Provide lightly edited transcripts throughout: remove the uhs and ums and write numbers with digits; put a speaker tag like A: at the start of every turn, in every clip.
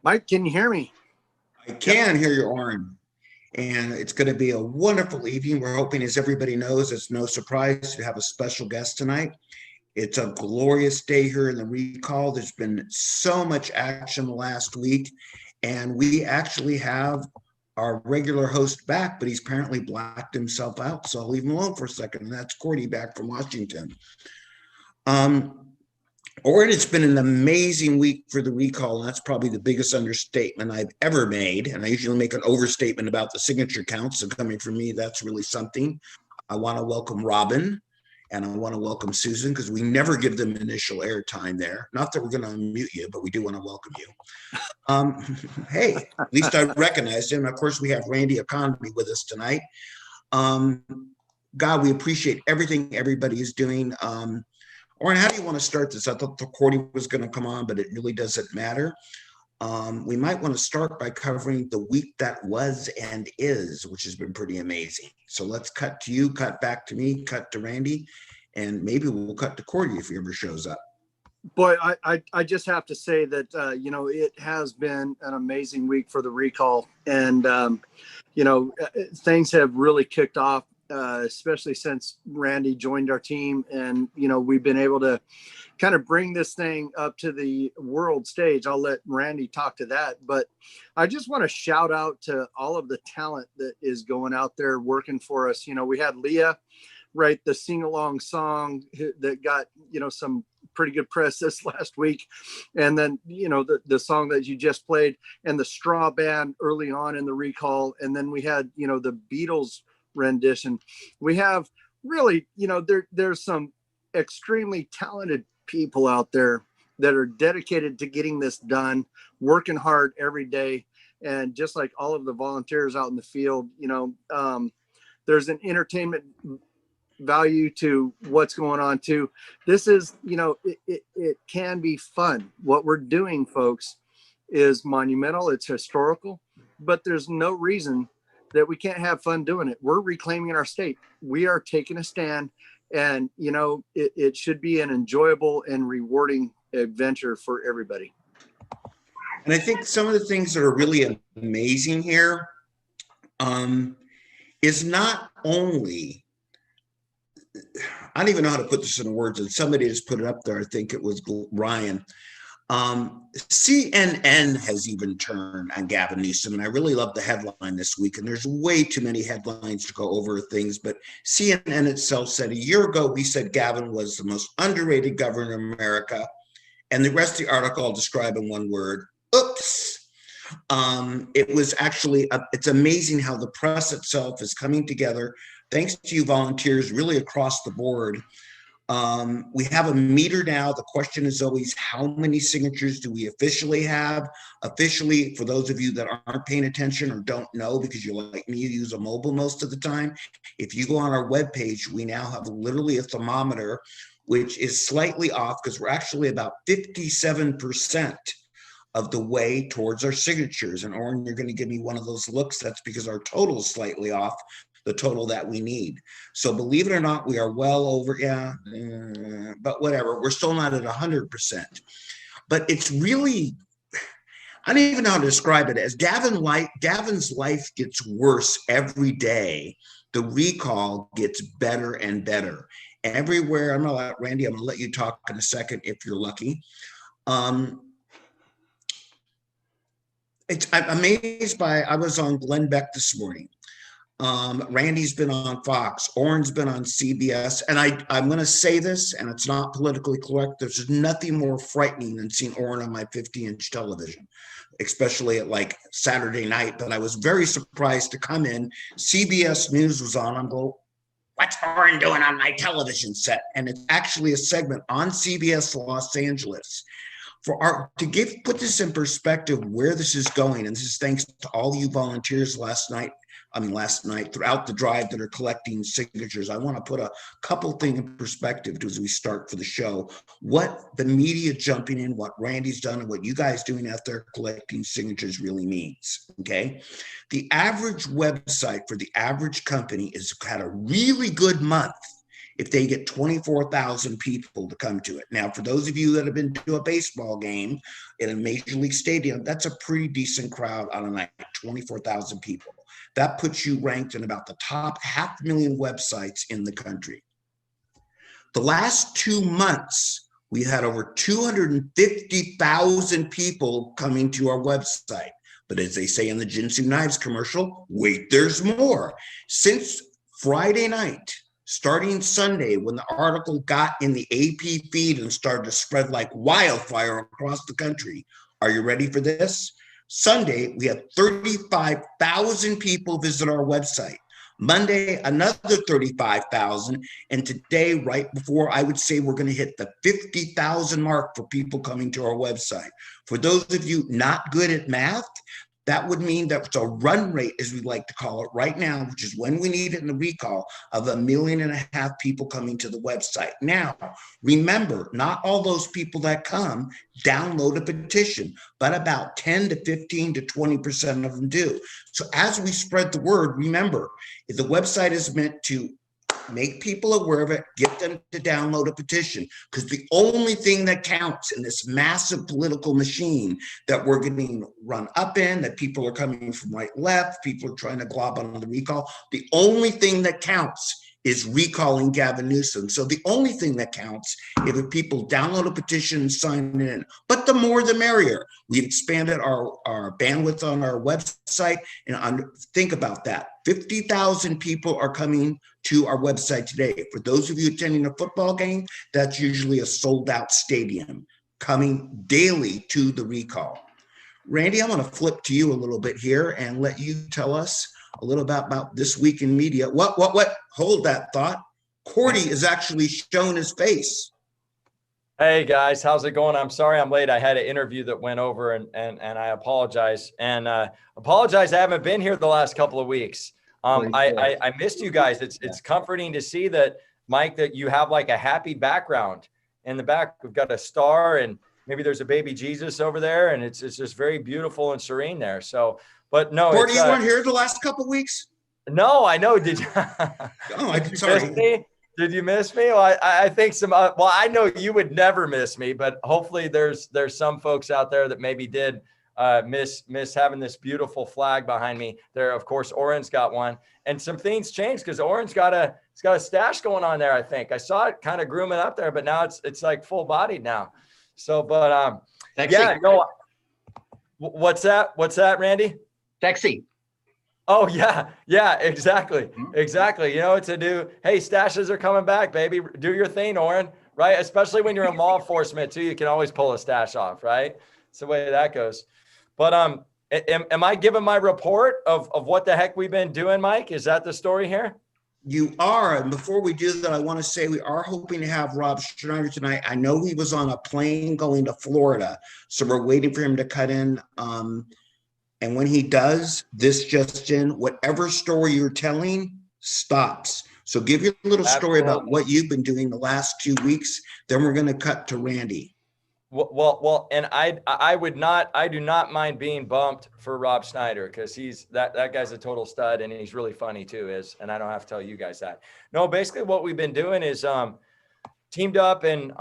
A: Mike, can you hear me?
B: I
A: Yep.
B: can hear you, Oren. And it's going to be a wonderful evening. We're hoping, as everybody knows, it's no surprise to have a special guest tonight. It's a glorious day here in the recall. There's been so much action the last week, and we actually have our regular host back, but he's apparently blacked himself out. So I'll leave him alone for a second. And that's Cordy back from Washington. Um, Oren, it's been an amazing week for the recall, and that's probably the biggest understatement I've ever made. And I usually make an overstatement about the signature counts. So coming from me, that's really something. I want to welcome Robin and I want to welcome Susan because we never give them initial airtime there. Not that we're going to unmute you, but we do want to welcome you. Hey, at least I recognize him. Of course, we have Randy Economy with us tonight. Um, God, we appreciate everything everybody is doing. Oren, how do you want to start this? I thought the Cordy was going to come on, but it really doesn't matter. We might want to start by covering the week that was and is, which has been pretty amazing. So let's cut to you, cut back to me, cut to Randy, and maybe we'll cut to Cordy if he ever shows up.
A: Boy, I just have to say that, it has been an amazing week for the recall. And, things have really kicked off, especially since Randy joined our team. And, we've been able to kind of bring this thing up to the world stage. I'll let Randy talk to that. But I just want to shout out to all of the talent that is going out there working for us. We had Leah write the sing-along song that got, some pretty good press this last week. And then, the song that you just played and the straw band early on in the recall. And then we had, the Beatles rendition. We have really, there's some extremely talented people out there that are dedicated to getting this done, working hard every day. And just like all of the volunteers out in the field, there's an entertainment value to what's going on too. This is, it can be fun. What we're doing, folks, is monumental. It's historical, but there's no reason that we can't have fun doing it. We're reclaiming our state. We are taking a stand, and it should be an enjoyable and rewarding adventure for everybody.
B: And I think some of the things that are really amazing here is not only, I don't even know how to put this in words, and somebody just put it up there. I think it was Ryan. CNN has even turned on Gavin Newsom, and I really love the headline this week. And there's way too many headlines to go over things, but CNN itself said a year ago, we said Gavin was the most underrated governor in America. And the rest of the article I'll describe in one word: oops. It was actually, it's amazing how the press itself is coming together. Thanks to you volunteers, really across the board. We have a meter now. The question is always, how many signatures do we officially have? Officially, for those of you that aren't paying attention or don't know, because you're like me, you use a mobile most of the time. If you go on our webpage, we now have literally a thermometer, which is slightly off because we're actually about 57% of the way towards our signatures. And Oren, you're going to give me one of those looks. That's because our total is slightly off the total that we need. So believe it or not, we are well over, but whatever, we're still not at 100%. But it's really, I don't even know how to describe it. As Gavin's life gets worse every day, the recall gets better and better. Everywhere, I'm gonna let you talk in a second if you're lucky. I'm amazed by, I was on Glenn Beck this morning. Randy's been on Fox, Oren's been on CBS, and I'm going to say this, and it's not politically correct. There's nothing more frightening than seeing Oren on my 50-inch television, especially at like Saturday night. But I was very surprised to come in. CBS News was on. I'm going, what's Oren doing on my television set? And it's actually a segment on CBS Los Angeles. Put this in perspective where this is going, and this is thanks to all you volunteers last night throughout the drive that are collecting signatures. I want to put a couple things in perspective as we start for the show. What the media jumping in, what Randy's done, and what you guys doing out there collecting signatures really means, okay? The average website for the average company has had a really good month if they get 24,000 people to come to it. Now, for those of you that have been to a baseball game in a major league stadium, that's a pretty decent crowd on a night, 24,000 people. That puts you ranked in about the top 500,000 websites in the country. The last 2 months, we had over 250,000 people coming to our website. But as they say in the Jinsu Knives commercial, wait, there's more. Since Friday night, starting Sunday, when the article got in the AP feed and started to spread like wildfire across the country, are you ready for this? Sunday, we had 35,000 people visit our website. Monday, another 35,000. And today, right before I would say we're going to hit the 50,000 mark for people coming to our website. For those of you not good at math, that would mean that it's a run rate, as we like to call it right now, which is when we need it in the recall, of 1.5 million people coming to the website. Now, remember, not all those people that come download a petition, but about 10 to 15 to 20% of them do. So as we spread the word, remember, if the website is meant to make people aware of it, get them to download a petition, because the only thing that counts in this massive political machine that we're getting run up in, that people are coming from right, left, people are trying to glob on the recall, the only thing that counts is recalling Gavin Newsom. So the only thing that counts if people download a petition and sign in. But the more the merrier. We've expanded our bandwidth on our website, and think about that. 50,000 people are coming to our website today. For those of you attending a football game, that's usually a sold out stadium coming daily to the recall. Randy, I'm going to flip to you a little bit here and let you tell us a little about this week in media. What? Hold that thought. Cordy is actually showing his face.
C: Hey guys, how's it going? I'm sorry I'm late. I had an interview that went over and I apologize. And apologize, I haven't been here the last couple of weeks. I missed you guys. It's comforting to see that, Mike, that you have like a happy background in the back. We've got a star and maybe there's a baby Jesus over there, and it's just very beautiful and serene there. So, but no,
B: Cordy, you weren't here the last couple of weeks?
C: No, I know. Did you?
B: Oh,
C: I'm sorry. Did you miss me? Well, I think some. Well, I know you would never miss me, but hopefully there's some folks out there that maybe did miss having this beautiful flag behind me. There, of course, Oren's got one, and some things changed because Oren's got a stash going on there. I think I saw it kind of grooming up there, but now it's like full bodied now. So, but yeah, no. What's that? What's that, Randy?
D: Sexy.
C: Oh yeah, exactly. You know, it's a new, hey, stashes are coming back, baby. Do your thing, Oren, right? Especially when you're in law enforcement too, you can always pull a stash off, right? It's the way that goes. But am I giving my report of what the heck we've been doing, Mike? Is that the story here?
B: You are. And before we do that, I want to say we are hoping to have Rob Schneider tonight. I know he was on a plane going to Florida, so we're waiting for him to cut in. And when he does, this just in, whatever story you're telling stops. So give your little story about what you've been doing the last 2 weeks. Then we're going to cut to Randy.
C: Well, and I do not mind being bumped for Rob Schneider, because he's that guy's a total stud, and he's really funny too. And I don't have to tell you guys that. No, basically what we've been doing is teamed up and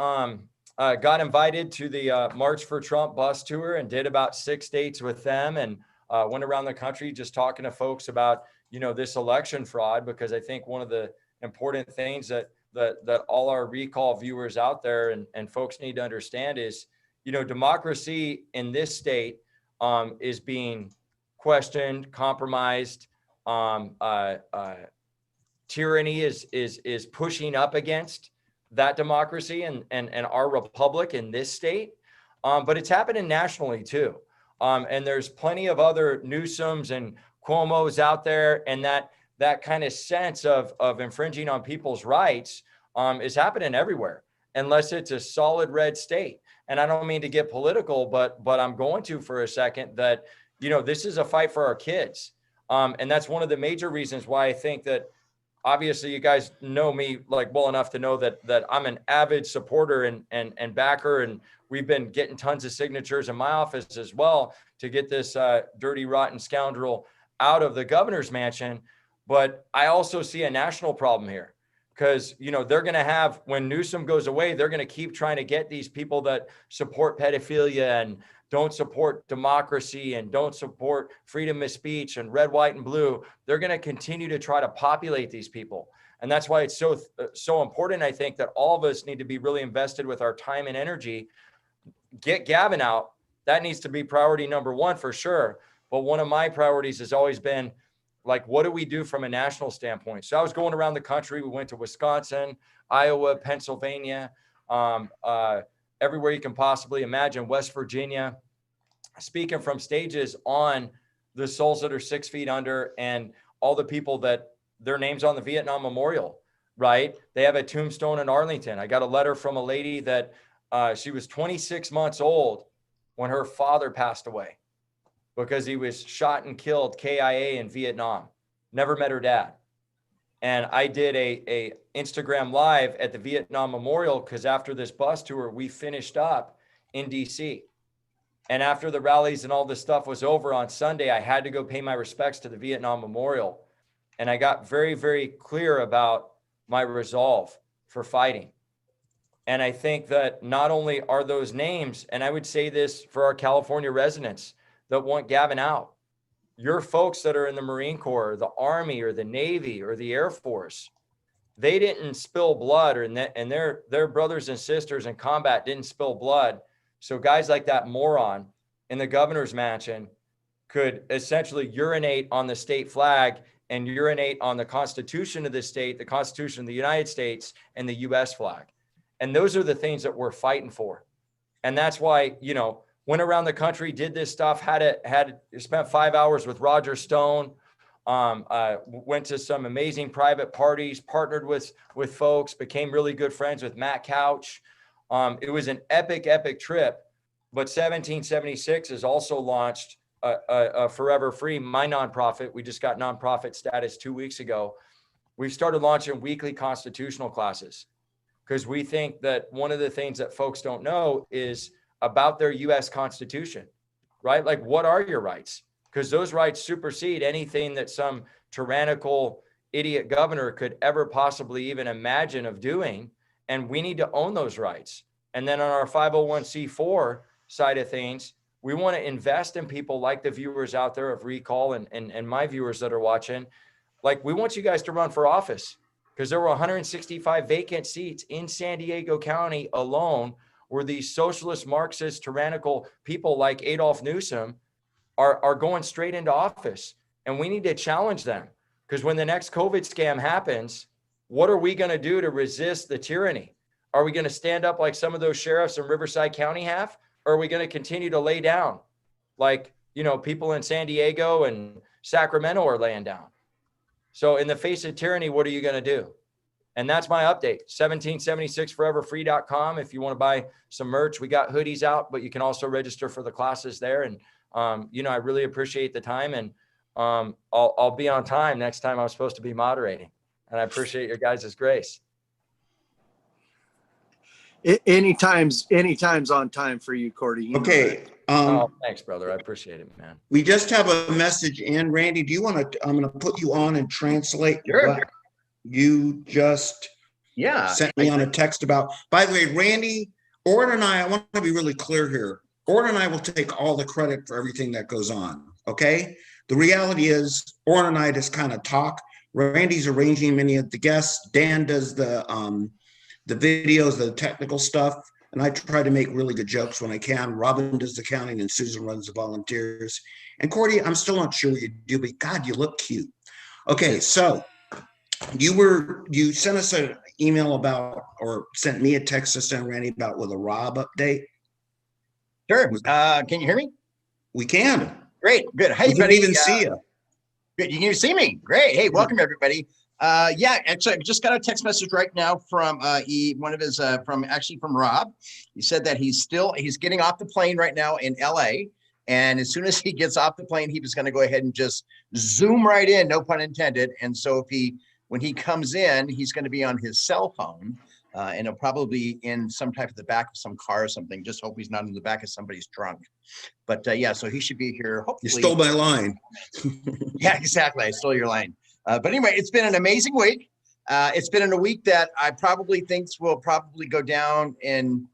C: got invited to the March for Trump bus tour and did about 6 dates with them, and went around the country just talking to folks about, you know, this election fraud, because I think one of the important things that all our recall viewers out there and folks need to understand is, you know, democracy in this state is being questioned, compromised. Tyranny is pushing up against that democracy and our republic in this state. But it's happening nationally too. And there's plenty of other Newsoms and Cuomo's out there, and that kind of sense of infringing on people's rights is happening everywhere, unless it's a solid red state. And I don't mean to get political, but I'm going to for a second, that, you know, this is a fight for our kids. And that's one of the major reasons why I think that, obviously you guys know me like well enough to know that I'm an avid supporter and backer, and we've been getting tons of signatures in my office as well to get this dirty, rotten scoundrel out of the governor's mansion. But I also see a national problem here, because, you know, they're going to have, when Newsom goes away, they're going to keep trying to get these people that support pedophilia and don't support democracy and don't support freedom of speech and red, white, and blue. They're going to continue to try to populate these people. And that's why it's so important, I think, that all of us need to be really invested with our time and energy. Get Gavin out. That needs to be priority number one for sure. But one of my priorities has always been, like, what do we do from a national standpoint? So I was going around the country. We went to Wisconsin, Iowa, Pennsylvania, everywhere you can possibly imagine, West Virginia, speaking from stages on the souls that are 6 feet under and all the people that their names on the Vietnam Memorial, right? They have a tombstone in Arlington. I got a letter from a lady that she was 26 months old when her father passed away because he was shot and killed KIA in Vietnam. Never met her dad. And I did a Instagram live at the Vietnam Memorial because after this bus tour, we finished up in DC. And after the rallies and all this stuff was over on Sunday, I had to go pay my respects to the Vietnam Memorial. And I got very, very clear about my resolve for fighting. And I think that not only are those names, and I would say this for our California residents that want Gavin out, your folks that are in the Marine Corps, the Army, or the Navy, or the Air Force, they didn't spill blood, and their brothers and sisters in combat didn't spill blood. So guys like that moron in the governor's mansion could essentially urinate on the state flag and urinate on the Constitution of the state, the Constitution of the United States, and the US flag. And those are the things that we're fighting for. And that's why, you know, went around the country, did this stuff, spent 5 hours with Roger Stone, went to some amazing private parties, partnered with folks, became really good friends with Matt Couch. It was an epic, epic trip. But 1776 has also launched Forever Free, my nonprofit. We just got nonprofit status 2 weeks ago. We've started launching weekly constitutional classes because we think that one of the things that folks don't know is about their US Constitution, right? Like, what are your rights? Because those rights supersede anything that some tyrannical idiot governor could ever possibly even imagine of doing. And we need to own those rights. And then on our 501c4 side of things, we want to invest in people like the viewers out there of Recall and my viewers that are watching. Like, we want you guys to run for office because there were 165 vacant seats in San Diego County alone where these socialist, Marxist, tyrannical people like Adolf Newsom are going straight into office. And we need to challenge them because when the next COVID scam happens, what are we going to do to resist the tyranny? Are we going to stand up like some of those sheriffs in Riverside County have? Or are we going to continue to lay down like, you know, people in San Diego and Sacramento are laying down? So in the face of tyranny, what are you going to do? And that's my update. 1776foreverfree.com. If you want to buy some merch, we got hoodies out, but you can also register for the classes there. And, you know, I really appreciate the time, and I'll be on time next time I'm supposed to be moderating. And I appreciate your guys' grace.
A: Anytime's on time for you, Cordy. You
B: Okay.
C: Thanks, brother. I appreciate it, man.
B: We just have a message in. Randy, do you want to, I'm going to put you on and translate what you just sent me on a text about. By the way, Randy, Orrin and I want to be really clear here. Orrin and I will take all the credit for everything that goes on. Okay. The reality is Orrin and I just kind of talk. Randy's arranging many of the guests. Dan does the videos, the technical stuff. And I try to make really good jokes when I can. Robin does the counting and Susan runs the volunteers. And Cordy, I'm still not sure what you do, but God, you look cute. Okay, so you sent us an email about, or sent me a text to send Randy about with a Rob update.
D: Sure. Can you hear me?
B: We can.
D: Great. Good. Hey,
B: we can even see you.
D: Good. You can see me. Great. Hey, welcome everybody. Yeah, actually, I just got a text message right now from from Rob. He said that he's getting off the plane right now in LA. And as soon as he gets off the plane, he was going to go ahead and just zoom right in, no pun intended. And so when he comes in, he's going to be on his cell phone and he'll probably be in some type of the back of some car or something. Just hope he's not in the back of somebody's trunk. But yeah, so he should be here. Hopefully.
B: You stole my line.
D: Yeah, exactly. I stole your line. But anyway, it's been an amazing week. It's been in a week that I probably think will probably go down in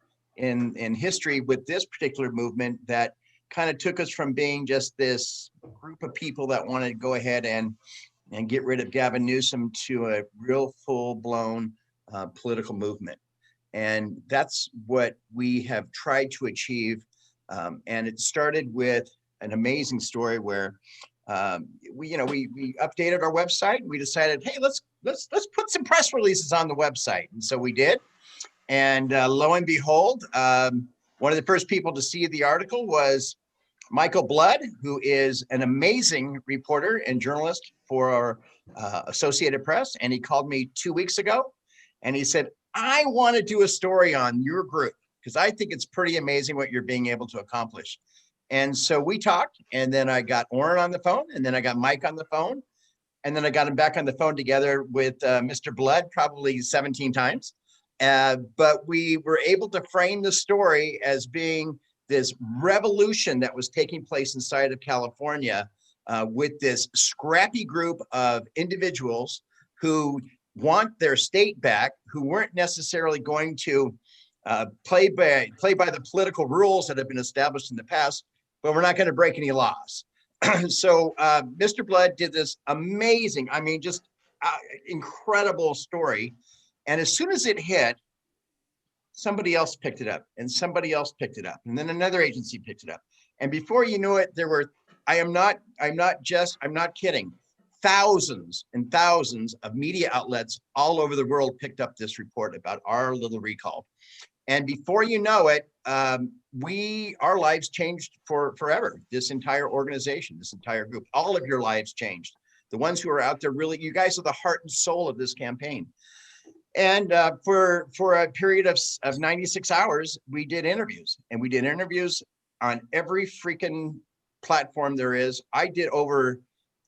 D: history with this particular movement that kind of took us from being just this group of people that wanted to go ahead and get rid of Gavin Newsom to a real full-blown political movement. And that's what we have tried to achieve. And it started with an amazing story where we updated our website. We decided, hey, let's put some press releases on the website. And so we did. And lo and behold, one of the first people to see the article was Michael Blood, who is an amazing reporter and journalist for our Associated Press. And he called me 2 weeks ago and he said, I want to do a story on your group because I think it's pretty amazing what you're being able to accomplish. And so we talked, and then I got Orrin on the phone, and then I got Mike on the phone, and then I got him back on the phone together with Mr. Blood probably 17 times. But we were able to frame the story as being this revolution that was taking place inside of California with this scrappy group of individuals who want their state back, who weren't necessarily going to play by the political rules that have been established in the past, but we're not going to break any laws. So Mr. Blood did this amazing, I mean, just incredible story. And as soon as it hit, somebody else picked it up and somebody else picked it up. And then another agency picked it up. And before you knew it, there were, I'm not kidding, thousands and thousands of media outlets all over the world picked up this report about our little recall. And before you know it, our lives changed forever. This entire organization, this entire group, all of your lives changed. The ones who are out there, really, you guys are the heart and soul of this campaign. And for a period of 96 hours, we did interviews, and we did interviews on every freaking platform there is. I've done over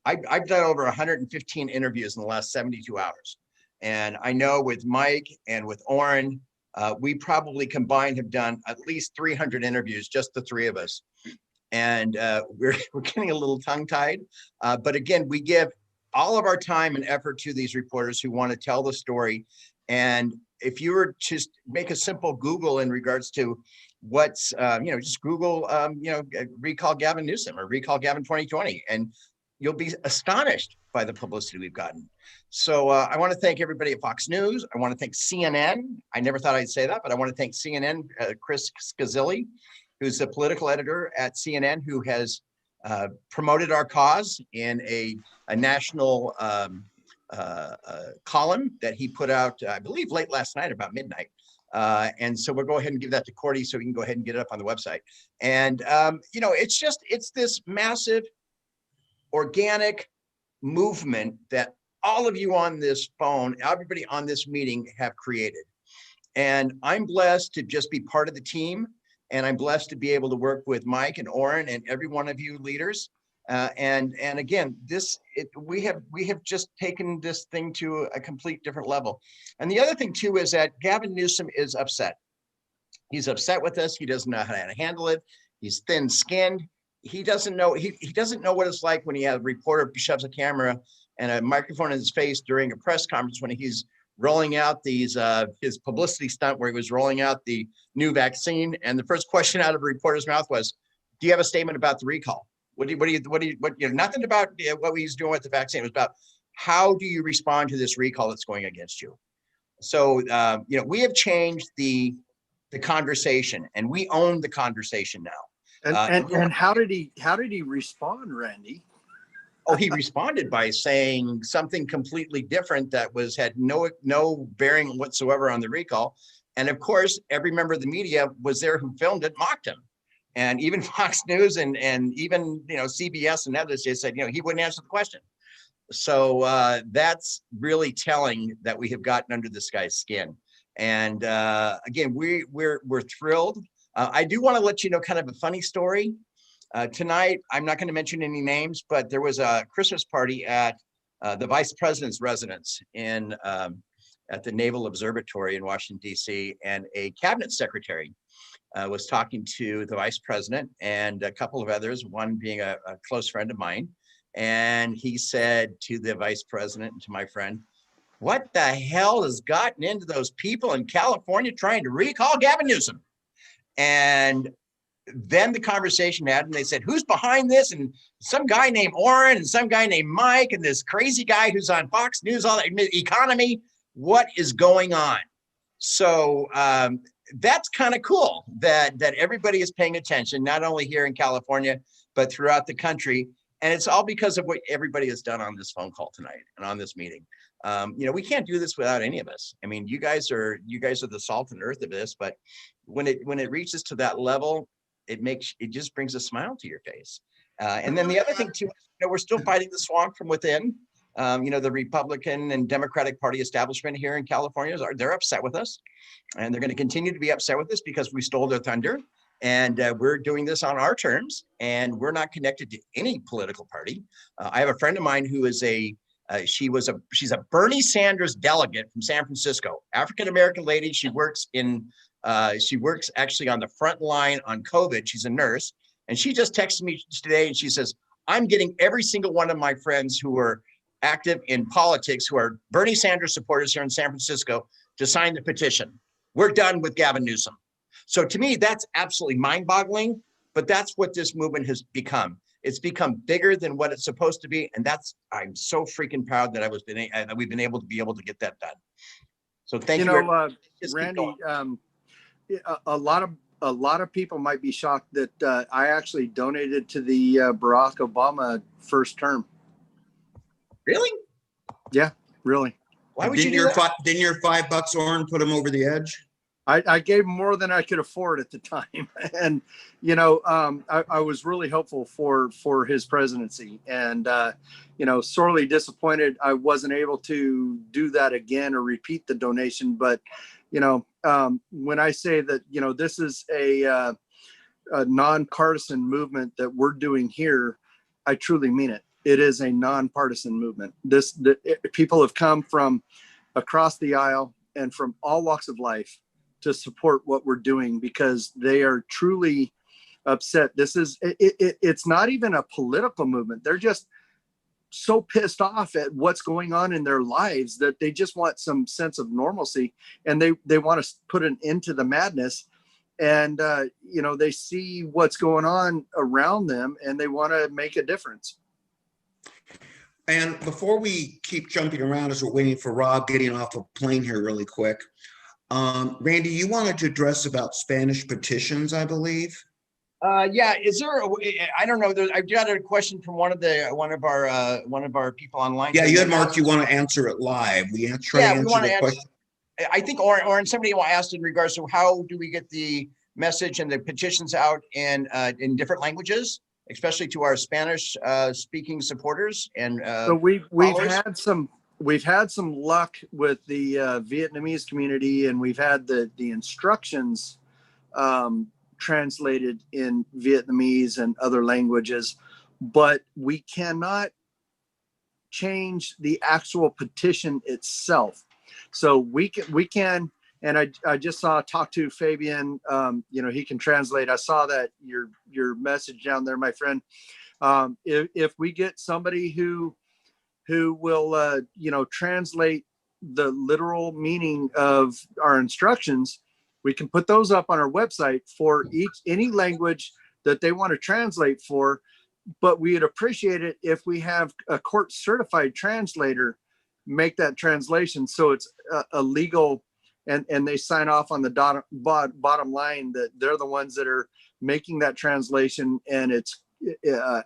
D: 115 interviews in the last 72 hours. And I know with Mike and with Orrin, we probably combined have done at least 300 interviews, just the three of us. And we're getting a little tongue-tied. But again, we give all of our time and effort to these reporters who want to tell the story. And if you were to make a simple Google in regards to what's, just Google, recall Gavin Newsom or recall Gavin 2020, and you'll be astonished by the publicity we've gotten. So I want to thank everybody at Fox News. I want to thank CNN. I never thought I'd say that, but I want to thank CNN, Chris Scazzilli, who's the political editor at CNN, who has promoted our cause in a national column that he put out, I believe, late last night, about midnight. And so we'll go ahead and give that to Cordy so we can go ahead and get it up on the website. And, it's this massive organic movement that all of you on this phone, everybody on this meeting have created. And I'm blessed to just be part of the team. And I'm blessed to be able to work with Mike and Orrin and every one of you leaders. And again, we have just taken this thing to a complete different level. And the other thing too is that Gavin Newsom is upset. He's upset with us. He doesn't know how to handle it. He's thin-skinned. He doesn't know. He doesn't know what it's like when a reporter shoves a camera and a microphone in his face during a press conference when he's rolling out his publicity stunt where he was rolling out the new vaccine. And the first question out of a reporter's mouth was, "Do you have a statement about the recall?" Nothing about what he's doing with the vaccine. It was about how do you respond to this recall that's going against you. So we have changed the conversation, and we own the conversation now.
A: And how did he respond, Randy?
D: Oh, he responded by saying something completely different that had no bearing whatsoever on the recall. And of course, every member of the media was there who filmed it, mocked him. And even Fox News and even CBS and others just said, he wouldn't answer the question. So that's really telling that we have gotten under this guy's skin. And again, we're thrilled. I do want to let you know kind of a funny story. Tonight, I'm not going to mention any names, but there was a Christmas party at the Vice President's residence at the Naval Observatory in Washington, D.C., and a cabinet secretary was talking to the Vice President and a couple of others, one being a close friend of mine. And he said to the Vice President and to my friend, what the hell has gotten into those people in California trying to recall Gavin Newsom? And then the conversation had, and they said, who's behind this? And some guy named Orrin and some guy named Mike and this crazy guy who's on Fox News, all that economy. What is going on? So that's kind of cool that everybody is paying attention, not only here in California, but throughout the country. And it's all because of what everybody has done on this phone call tonight and on this meeting. You know, we can't do this without any of us. I mean, you guys are the salt and earth of this, but when it reaches to that level, it just brings a smile to your face. And then the other thing too, you know, we're still fighting the swamp from within. You know, the Republican and Democratic Party establishment here in California, they're upset with us, and they're going to continue to be upset with us because we stole their thunder, and we're doing this on our terms, and we're not connected to any political party. I have a friend of mine who is she's a Bernie Sanders delegate from San Francisco, African-American lady. She works actually on the front line on COVID. She's a nurse, and she just texted me today, and she says, I'm getting every single one of my friends who are active in politics, who are Bernie Sanders supporters here in San Francisco, to sign the petition. We're done with Gavin Newsom. So to me, that's absolutely mind-boggling, but that's what this movement has become. It's become bigger than what it's supposed to be, and I'm so freaking proud that we've been able to get that done. So thank you.
A: Randy, a lot of people might be shocked that I actually donated to the Barack Obama first term.
D: Really?
A: Yeah, really.
D: Why would you do that?
B: Didn't your $5, Orrin, put him over the edge?
A: I gave more than I could afford at the time. And, you know, I was really hopeful for his presidency, and, you know, sorely disappointed I wasn't able to do that again or repeat the donation. But, you know, when I say that, you know, this is a nonpartisan movement that we're doing here, I truly mean it. It is a nonpartisan movement. People have come from across the aisle and from all walks of life to support what we're doing because they are truly upset. It's not even a political movement. They're just so pissed off at what's going on in their lives that they just want some sense of normalcy, and they want to put an end to the madness. And, you know, they see what's going on around them and they want to make a difference.
B: And before we keep jumping around as we're waiting for Rob getting off a plane here really quick, Randy, you wanted to address about Spanish petitions, I believe.
D: Yeah. Is there? I don't know. I've got a question from one of our people online.
B: Yeah, you had marked you want to answer it live. We try to answer the question.
D: I think, or somebody asked in regards to how do we get the message and the petitions out in different languages, especially to our Spanish speaking supporters. And
A: so we've had some luck with the Vietnamese community, and we've had the instructions translated in Vietnamese and other languages, but we cannot change the actual petition itself. So we can, and I just talked to Fabian, you know, he can translate. I saw that your message down there, my friend. If we get somebody who will, you know, translate the literal meaning of our instructions, we can put those up on our website for any language that they want to translate for. But we'd appreciate it if we have a court certified translator make that translation, so it's a legal, and they sign off on the bottom line that they're the ones that are making that translation and it's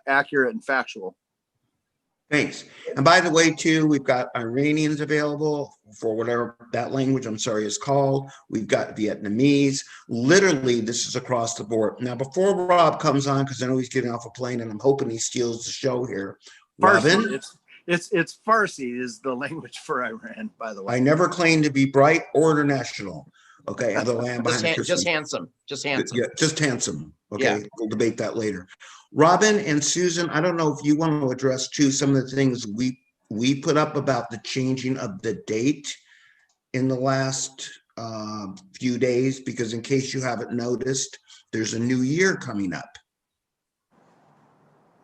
A: accurate and factual.
B: Thanks. And by the way, too, we've got Iranians available for whatever that language, I'm sorry, is called. We've got Vietnamese. Literally, this is across the board. Now, before Rob comes on, because I know he's getting off a plane and I'm hoping he steals the show here. Robin?
A: It's Farsi is the language for Iran, by the way.
B: I never claimed to be bright or international. Okay, the land
D: just handsome.
B: Yeah, just handsome. Okay,
D: yeah.
B: We'll debate that later. Robin and Susan, I don't know if you want to address too some of the things we put up about the changing of the date in the last few days, because in case you haven't noticed, there's a new year coming up.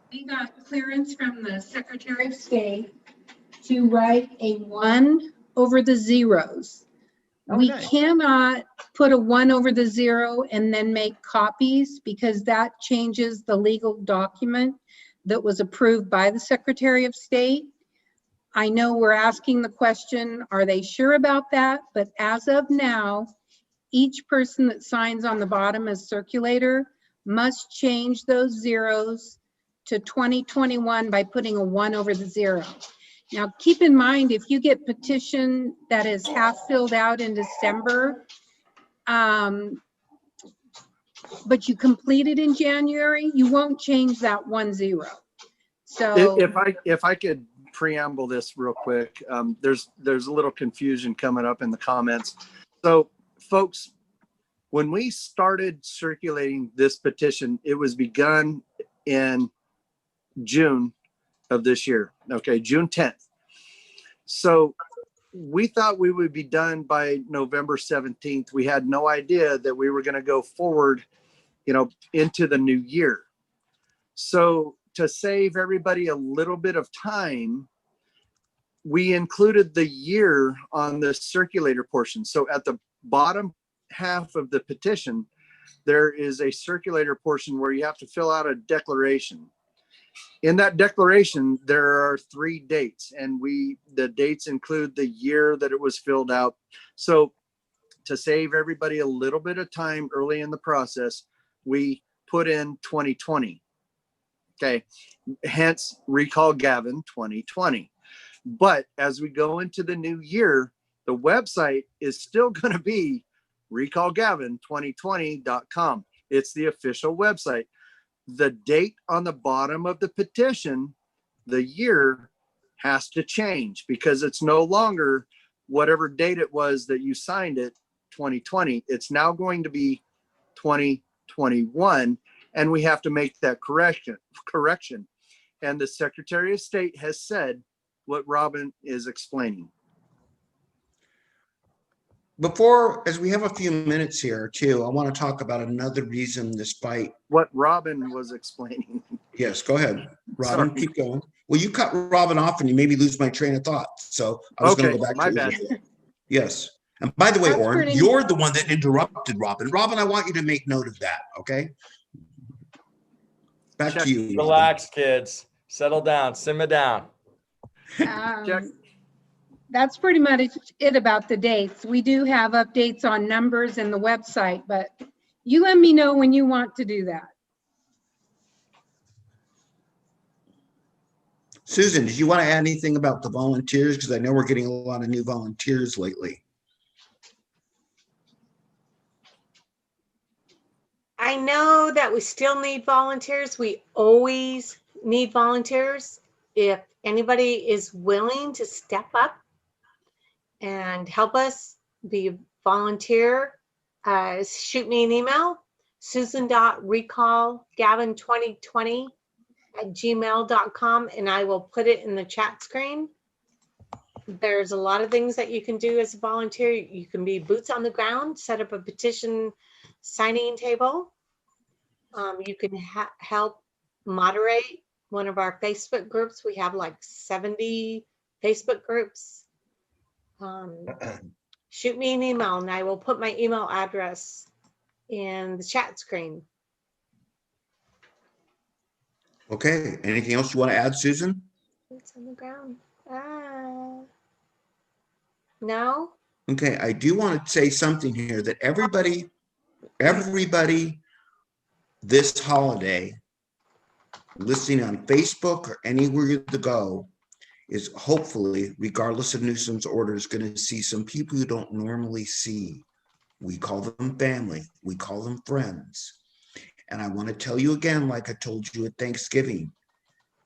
E: We got clearance from the Secretary of State to write a 1 over the zeros.
D: Oh,
E: We
D: nice.
E: cannot put a 1 over the 0 and then make copies because that changes the legal document that was approved by the Secretary of State. I know we're asking the question, are they sure about that? But as of now, each person that signs on the bottom as circulator must change those zeros to 2021 by putting a 1 over the 0. Now, keep in mind, if you get petition that is half filled out in December, but you complete it in January, you won't change that 1 0. So
A: If I could preamble this real quick, there's a little confusion coming up in the comments. So folks, when we started circulating this petition, it was begun in June of this year. Okay, June 10th. So we thought we would be done by November 17th. We had no idea that we were going to go forward, into the new year. So to save everybody a little bit of time, we included the year on the circulator portion. So at the bottom half of the petition, there is a circulator portion where you have to fill out a declaration. In that declaration, there are 3 dates, and the dates include the year that it was filled out. So to save everybody a little bit of time early in the process, we put in 2020. Okay, hence recall Gavin 2020. But as we go into the new year, the website is still going to be recallgavin2020.com. It's the official website. The date on the bottom of the petition, the year, has to change because it's no longer whatever date it was that you signed it, 2020. It's now going to be 2021, and we have to make that correction. And the Secretary of State has said what Robin is explaining.
B: As we have a few minutes here too, I want to talk about another reason this fight.
A: What Robin was explaining.
B: Yes, go ahead, Robin.
A: Sorry.
B: Keep going. Well, you cut Robin off and you made me lose my train of thought. So I was going to go back
A: my
B: to
A: bad.
B: it. Yes. And by the way,
E: That's
B: Oren,
E: pretty-
B: you're the one that interrupted Robin. Robin, I want you to make note of that, okay? Back
A: Check.
B: to you. Robin.
C: Relax, kids. Settle down. Simmer down.
A: Check.
E: That's pretty much it about the dates. We do have updates on numbers and the website, but you let me know when you want to do that.
B: Susan, did you want to add anything about the volunteers? Because I know we're getting a lot of new volunteers lately.
F: I know that we still need volunteers. We always need volunteers. If anybody is willing to step up and help us be a volunteer, shoot me an email, susan.recallgavin2020@gmail.com, and I will put it in the chat screen. There's a lot of things that you can do as a volunteer. You can be boots on the ground, set up a petition signing table. You can help moderate one of our Facebook groups. We have like 70 Facebook groups. Shoot me an email and I will put my email address in the chat screen.
B: Okay. Anything else you want to add, Susan?
F: Boots on the ground. No?
B: Okay. I do want to say something here that everybody this holiday listening on Facebook or anywhere you go is hopefully, regardless of nuisance orders, going to see some people you don't normally see. We call them family. We call them friends. And I want to tell you again, like I told you at Thanksgiving,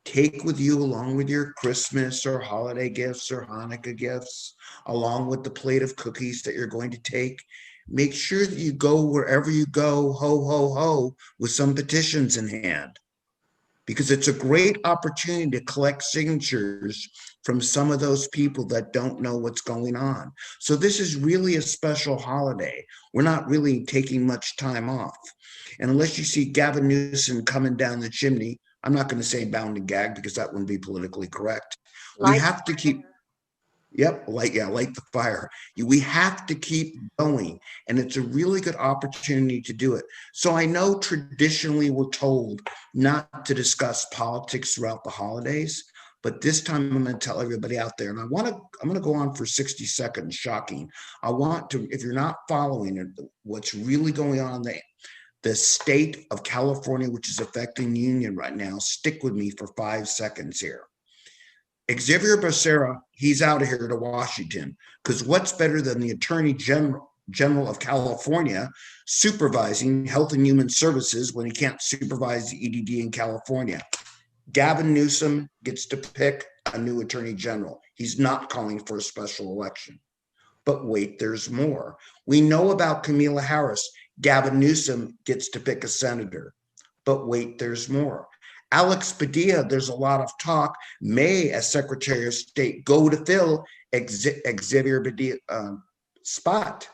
B: take with you, along with your Christmas or holiday gifts or Hanukkah gifts, along with the plate of cookies that you're going to take, make sure that you go wherever you go, ho, ho, ho, with some petitions in hand. Because it's a great opportunity to collect signatures from some of those people that don't know what's going on. So this is really a special holiday. We're not really taking much time off. And unless you see Gavin Newsom coming down the chimney, I'm not going to say bound and gagged because that wouldn't be politically correct. We have to keep, Yep, light the fire. We have to keep going, and it's a really good opportunity to do it. So I know traditionally we're told not to discuss politics throughout the holidays, but this time I'm going to tell everybody out there, and I'm going to go on for 60 seconds. Shocking. I want to, if you're not following it, what's really going on in the state of California, which is affecting the union right now, stick with me for 5 seconds here. Xavier Becerra, he's out of here to Washington, because what's better than the Attorney General of California supervising Health and Human Services when he can't supervise the EDD in California? Gavin Newsom gets to pick a new Attorney General. He's not calling for a special election. But wait, there's more. We know about Kamala Harris. Gavin Newsom gets to pick a senator. But wait, there's more. Alex Padilla, there's a lot of talk, may, as Secretary of State, go to fill Xavier Padilla spot.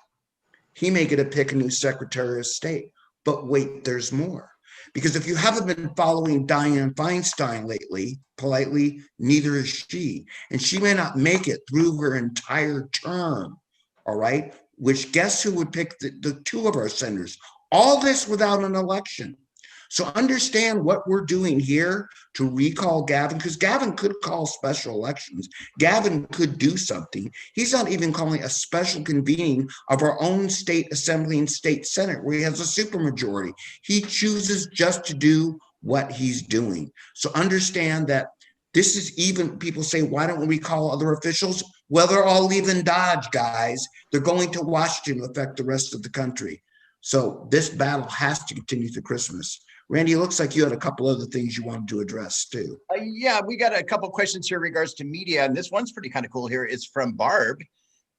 B: He may get to pick a new Secretary of State. But wait, there's more. Because if you haven't been following Dianne Feinstein lately, politely, neither is she. And she may not make it through her entire term, all right? Which, guess who would pick the two of our senators? All this without an election. So understand what we're doing here to recall Gavin, because Gavin could call special elections. Gavin could do something. He's not even calling a special convening of our own state assembly and state senate where he has a supermajority. He chooses just to do what he's doing. So understand that this is, even people say, why don't we call other officials? Well, they're all leaving Dodge, guys. They're going to Washington to affect the rest of the country. So this battle has to continue through Christmas. Randy, it looks like you had a couple other things you wanted to address too.
D: Yeah, we got a couple questions here in regards to media, and this one's pretty kind of cool here. It's from Barb,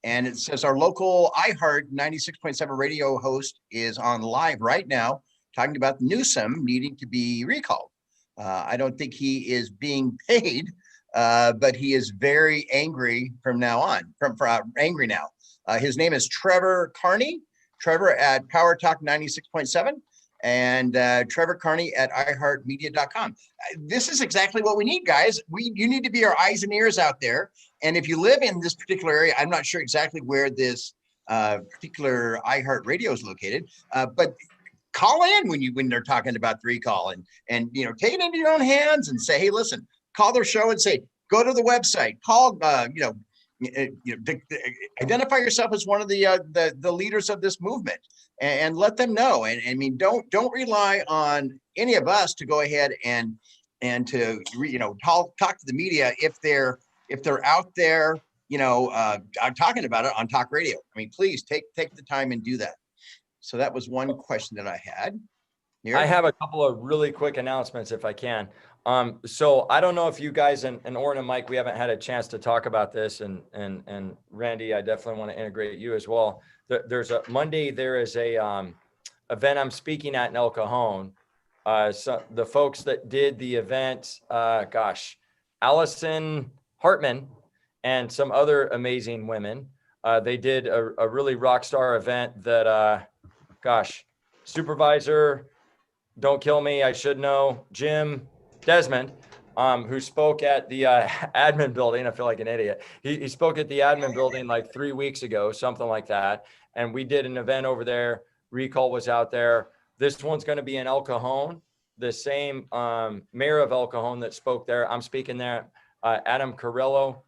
D: and it says our local iHeart 96.7 radio host is on live right now talking about Newsom needing to be recalled. I don't think he is being paid, but he is very angry from now on, angry now. His name is Trevor Carney, Trevor at Power Talk 96.7. and Trevor Carney at iHeartMedia.com. This is exactly what we need, guys. You need to be our eyes and ears out there. And if you live in this particular area, I'm not sure exactly where this particular iHeart radio is located, but call in when they're talking about the recall, and take it into your own hands and say, hey, listen, call their show and say, go to the website, call, identify yourself as one of the leaders of this movement, and let them know. And I mean, don't rely on any of us to go ahead and to talk to the media if they're out there talking about it on talk radio. I mean, please take the time and do that. So that was one question that I had here.
C: I have a couple of really quick announcements if I can. So I don't know if you guys and Oren and Mike, we haven't had a chance to talk about this, and Randy, I definitely want to integrate you as well. There's a Monday, there is a event I'm speaking at in El Cajon. So the folks that did the event, Allison Hartman and some other amazing women, they did a really rock star event that, supervisor, don't kill me, I should know, Jim Desmond, who spoke at the admin building. I feel like an idiot. He spoke at the admin building like 3 weeks ago, something like that. And we did an event over there. Recall was out there. This one's going to be in El Cajon. The same mayor of El Cajon that spoke there. I'm speaking there. Adam Carrillo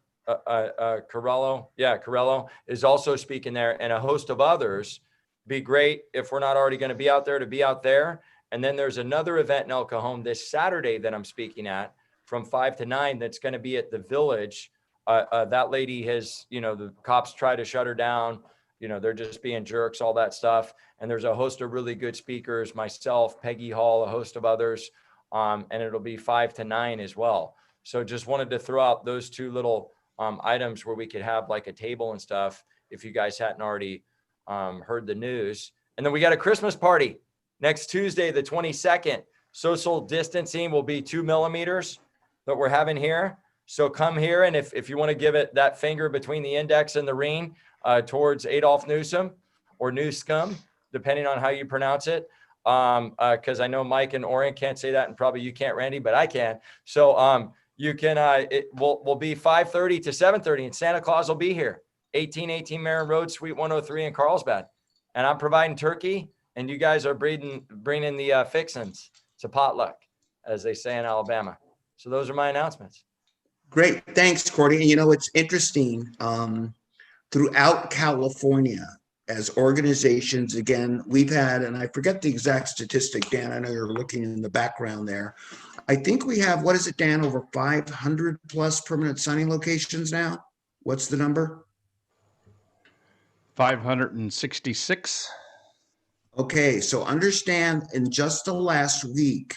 C: is also speaking there, and a host of others. Be great if we're not already going to be out there to be out there. And then there's another event in El Cajon this Saturday that I'm speaking at from 5 to 9. That's going to be at the Village. That lady has, the cops try to shut her down. They're just being jerks, all that stuff. And there's a host of really good speakers, myself, Peggy Hall, a host of others. And it'll be 5 to 9 as well. So just wanted to throw out those two little items where we could have like a table and stuff if you guys hadn't already heard the news. And then we got a Christmas party next Tuesday, the 22nd. Social distancing will be 2 millimeters that we're having here. So come here, and if you want to give it that finger between the index and the ring towards Adolf Newsom or Newscum, depending on how you pronounce it, because I know Mike and Oren can't say that, and probably you can't, Randy, but I can. So You can, it will be 5:30 to 7:30 and Santa Claus will be here. 1818 Marin Road, Suite 103 in Carlsbad. And I'm providing turkey and you guys are bringing the fixins. It's a potluck, as they say in Alabama. So those are my announcements.
B: Great. Thanks, Cordy. And you know, it's interesting. Throughout California, as organizations, again, we've had, and I forget the exact statistic, Dan, I know you're looking in the background there. I think we have, what is it, Dan, over 500 plus permanent signing locations now? What's the number?
G: 566.
B: Okay, so understand in just the last week,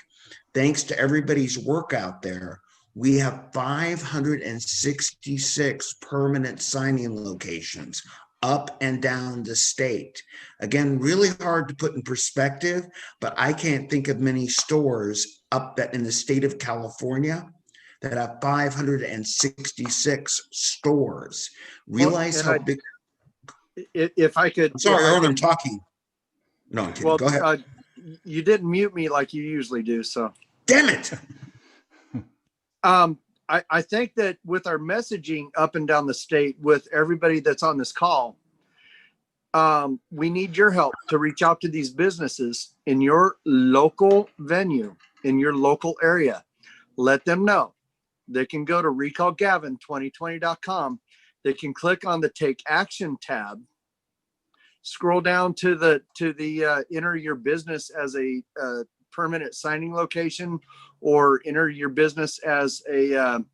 B: thanks to everybody's work out there, we have 566 permanent signing locations up and down the state. Again, really hard to put in perspective, but I can't think of many stores up that in the state of California that have 566 stores. Realize how big.
A: If I could.
B: I'm sorry, Aaron, I'm talking. No, I'm kidding.
A: Well,
B: go ahead.
A: You didn't mute me like you usually do, so.
B: Damn it.
A: I think that with our messaging up and down the state, with everybody that's on this call, we need your help to reach out to these businesses in your local venue, in your local area. Let them know. They can go to recallgavin2020.com. They can click on the Take Action tab, scroll down to the enter your business as a permanent signing location, or enter your business as a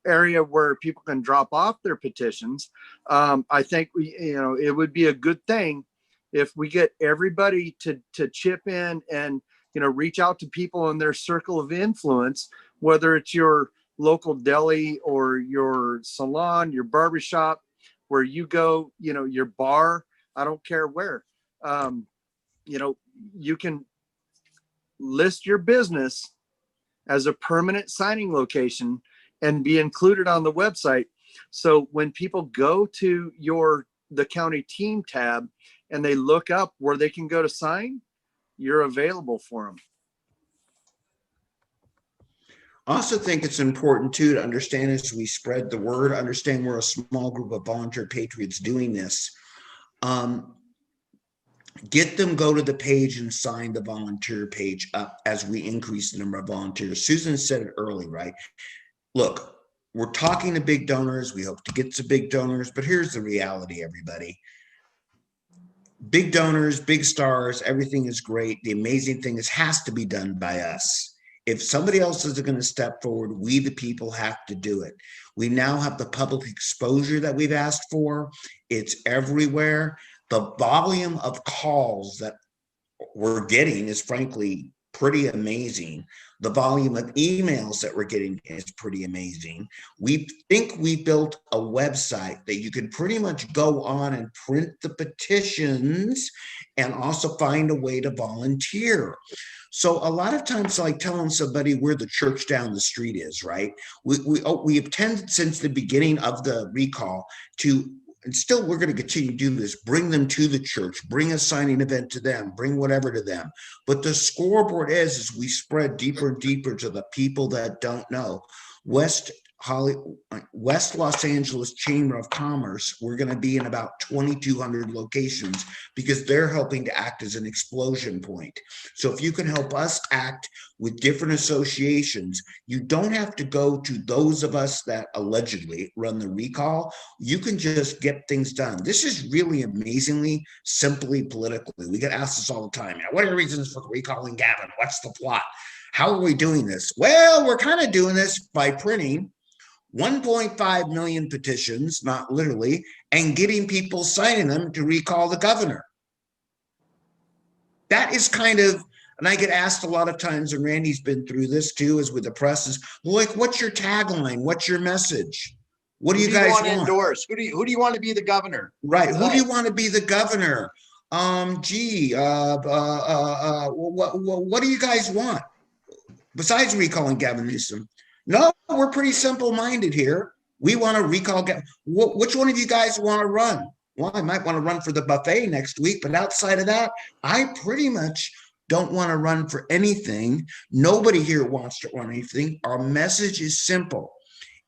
A: area where people can drop off their petitions. I think it would be a good thing if we get everybody to chip in and reach out to people in their circle of influence, whether it's your local deli or your salon, your barbershop, where you go, your bar, I don't care where. You can list your business as a permanent signing location and be included on the website. So when people go to the county team tab and they look up where they can go to sign, you're available for them.
B: I also think it's important too to understand, as we spread the word, understand we're a small group of volunteer patriots doing this. Get them go to the page and sign the volunteer page up as we increase the number of volunteers. Susan said it early, right? Look, we're talking to big donors. We hope to get to big donors, but here's the reality, everybody. Big donors, big stars, everything is great. The amazing thing is, has to be done by us. If somebody else is going to step forward, we the people have to do it. We now have the public exposure that we've asked for. It's everywhere. The volume of calls that we're getting is frankly pretty amazing. The volume of emails that we're getting is pretty amazing. We think we built a website that you can pretty much go on and print the petitions and also find a way to volunteer. So a lot of times, like telling somebody where the church down the street is, right? We have tended since the beginning of the recall to, and still we're going to continue to do this, bring them to the church, bring a signing event to them, bring whatever to them. But the scoreboard is we spread deeper and deeper to the people that don't know. West Los Angeles Chamber of Commerce, we're going to be in about 2,200 locations because they're helping to act as an explosion point. So if you can help us act with different associations, you don't have to go to those of us that allegedly run the recall. You can just get things done. This is really amazingly simply politically. We get asked this all the time. What are the reasons for recalling Gavin? What's the plot? How are we doing this? Well, we're kind of doing this by printing 1.5 million petitions, not literally, and getting people signing them to recall the governor. That is kind of, and I get asked a lot of times, and Randy's been through this too, is with the press, is like, what's your tagline? What's your message? What do you guys want?
D: Endorse? Who do you want to be the governor?
B: Right. Who do you want to be the governor? What do you guys want? Besides recalling Gavin Newsom? No, we're pretty simple-minded here. We want to recall Gavin. Which one of you guys want to run? Well, I might want to run for the buffet next week, but outside of that, I pretty much don't want to run for anything. Nobody here wants to run anything. Our message is simple.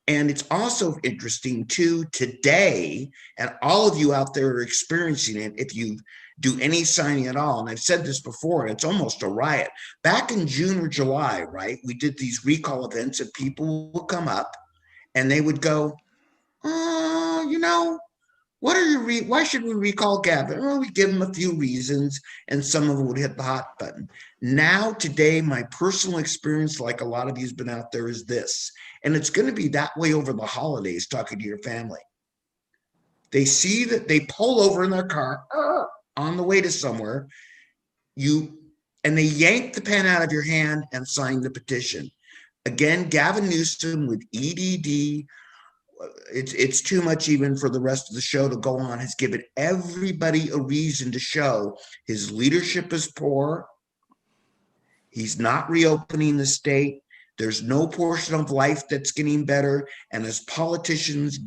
B: And it's also interesting too, today, and all of you out there are experiencing it, if you do any signing at all, and I've said this before, it's almost a riot. Back in June or July, right, we did these recall events and people would come up and they would go, you know, what are your why should we recall Gavin? Well, we give them a few reasons and some of them would hit the hot button. Now, today, my personal experience, like a lot of you's been out there, is this. And it's going to be that way over the holidays, talking to your family. They see that they pull over in their car on the way to somewhere, and they yank the pen out of your hand and sign the petition. Again, Gavin Newsom with EDD, it's too much even for the rest of the show to go on, has given everybody a reason to show his leadership is poor. He's not reopening the state. There's no portion of life that's getting better. And as politicians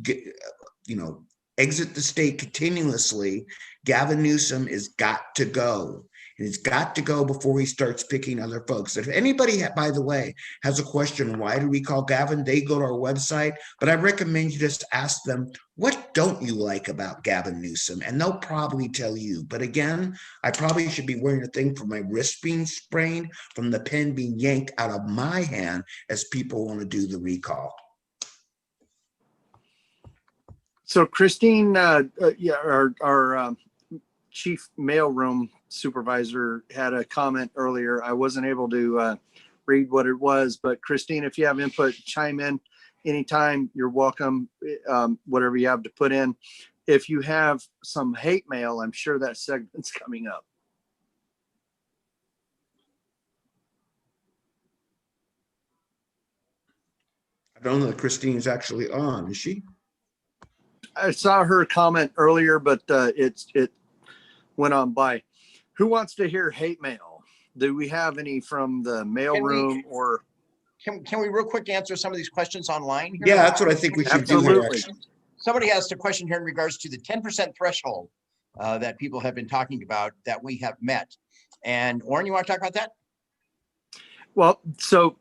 B: exit the state continuously, Gavin Newsom has got to go. And he's got to go before he starts picking other folks. If anybody, by the way, has a question, why do we call Gavin? They go to our website. But I recommend you just ask them, what don't you like about Gavin Newsom? And they'll probably tell you. But again, I probably should be wearing a thing for my wrist being sprained from the pen being yanked out of my hand as people want to do the recall.
A: So Christine, our chief mailroom supervisor had a comment earlier. I wasn't able to read what it was, but Christine, if you have input, chime in anytime. You're welcome, whatever you have to put in. If you have some hate mail, I'm sure that segment's coming up.
B: I don't know that Christine's actually on, is she?
A: I saw her comment earlier, but it went on by. Who wants to hear hate mail? Do we have any from the mailroom or?
D: Can we real quick answer some of these questions online here?
B: Yeah, that's what I think we should do here.
D: Somebody asked a question here in regards to the 10% threshold that people have been talking about that we have met. And Warren, you want to talk about that?
A: Well, so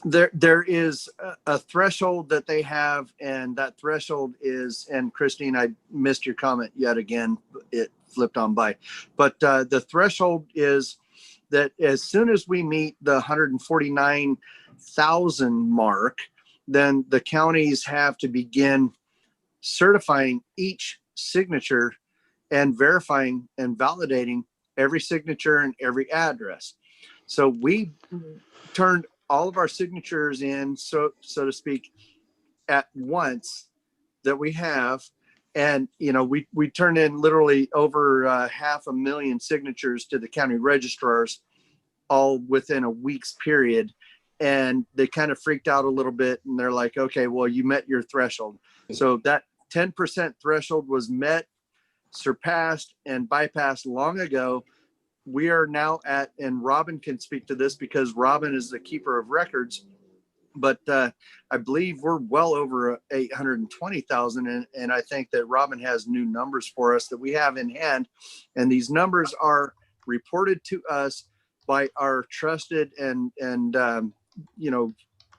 A: there is a threshold that they have, and that threshold is, and Christine, I missed your comment yet again. It flipped on by, but the threshold is that as soon as we meet the 149,000 mark, then the counties have to begin certifying each signature and verifying and validating every signature and every address. So we turned all of our signatures in, so to speak, at once that we have. And, we turned in literally over 500,000 signatures to the county registrars all within a week's period. And they kind of freaked out a little bit, and they're like, okay, well, you met your threshold. So that 10% threshold was met, surpassed, and bypassed long ago. We are now at, and Robin can speak to this because Robin is the keeper of records, but I believe we're well over 820,000. And I think that Robin has new numbers for us that we have in hand. And these numbers are reported to us by our trusted and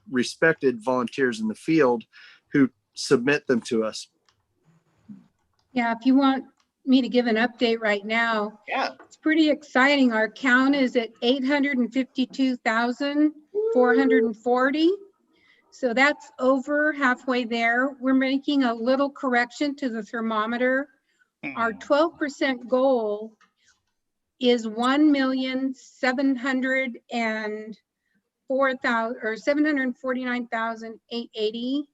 A: respected volunteers in the field who submit them to us.
E: Yeah, if you want me to give an update right now,
D: yeah,
E: it's pretty exciting. Our count is at 852,440. So that's over halfway there. We're making a little correction to the thermometer. Our 12% goal is 749,880.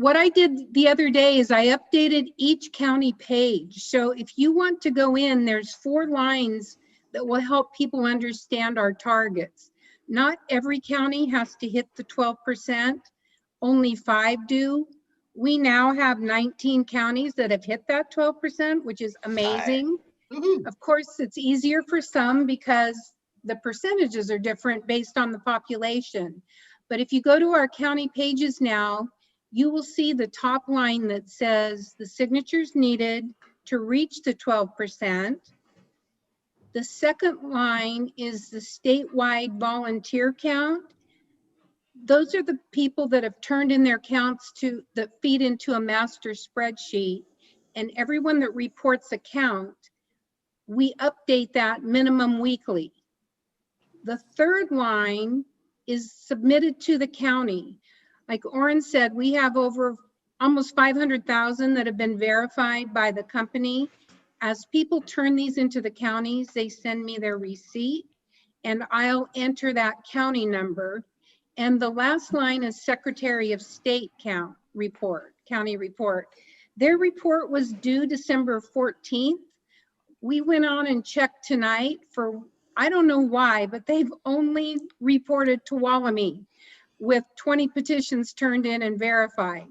E: What I did the other day is I updated each county page. So if you want to go in, there's 4 lines that will help people understand our targets. Not every county has to hit the 12%. Only 5 do. We now have 19 counties that have hit that 12%, which is amazing. Of course, it's easier for some because the percentages are different based on the population. But if you go to our county pages now, you will see the top line that says the signatures needed to reach the 12%. The second line is the statewide volunteer count. Those are the people that have turned in their counts that feed into a master spreadsheet. And everyone that reports a count, we update that minimum weekly. The third line is submitted to the county. Like Oren said, we have over almost 500,000 that have been verified by the company. As people turn these into the counties, they send me their receipt and I'll enter that county number. And the last line is Secretary of State county report. Their report was due December 14th. We went on and checked tonight for, I don't know why, but they've only reported Tuolumne with 20 petitions turned in and verified.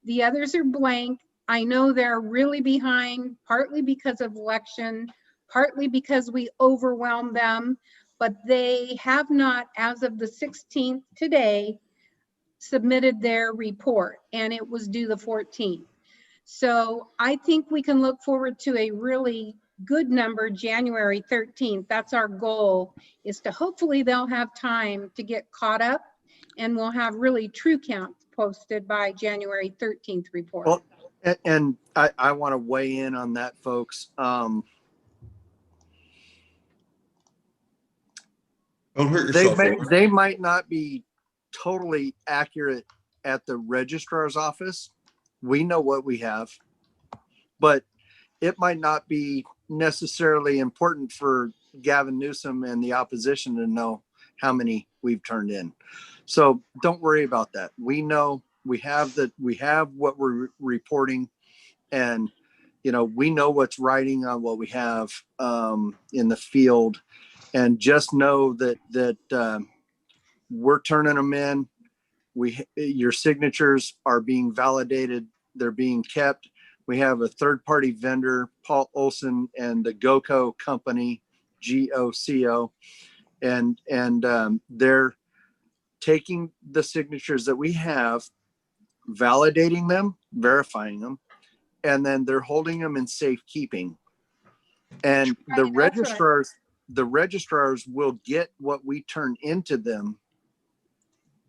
E: The others are blank. I know they're really behind, partly because of election, partly because we overwhelmed them, but they have not, as of the 16th today, submitted their report, and it was due the 14th. So I think we can look forward to a really good number January 13th. That's our goal, is to hopefully they'll have time to get caught up and we'll have really true counts posted by January 13th report.
A: Well, and I want to weigh in on that, folks.
B: Don't hurt yourself.
A: They might not be totally accurate at the registrar's office. We know what we have, but it might not be necessarily important for Gavin Newsom and the opposition to know how many we've turned in. So don't worry about that. We know we have what we're reporting, and we know what's writing on what we have in the field, and just know that we're turning them in. Your signatures are being validated. They're being kept. We have a third-party vendor, Paul Olson, and the GOCO company, GOCO, and they're taking the signatures that we have, validating them, verifying them, and then they're holding them in safekeeping. And the registrars will get what we turn into them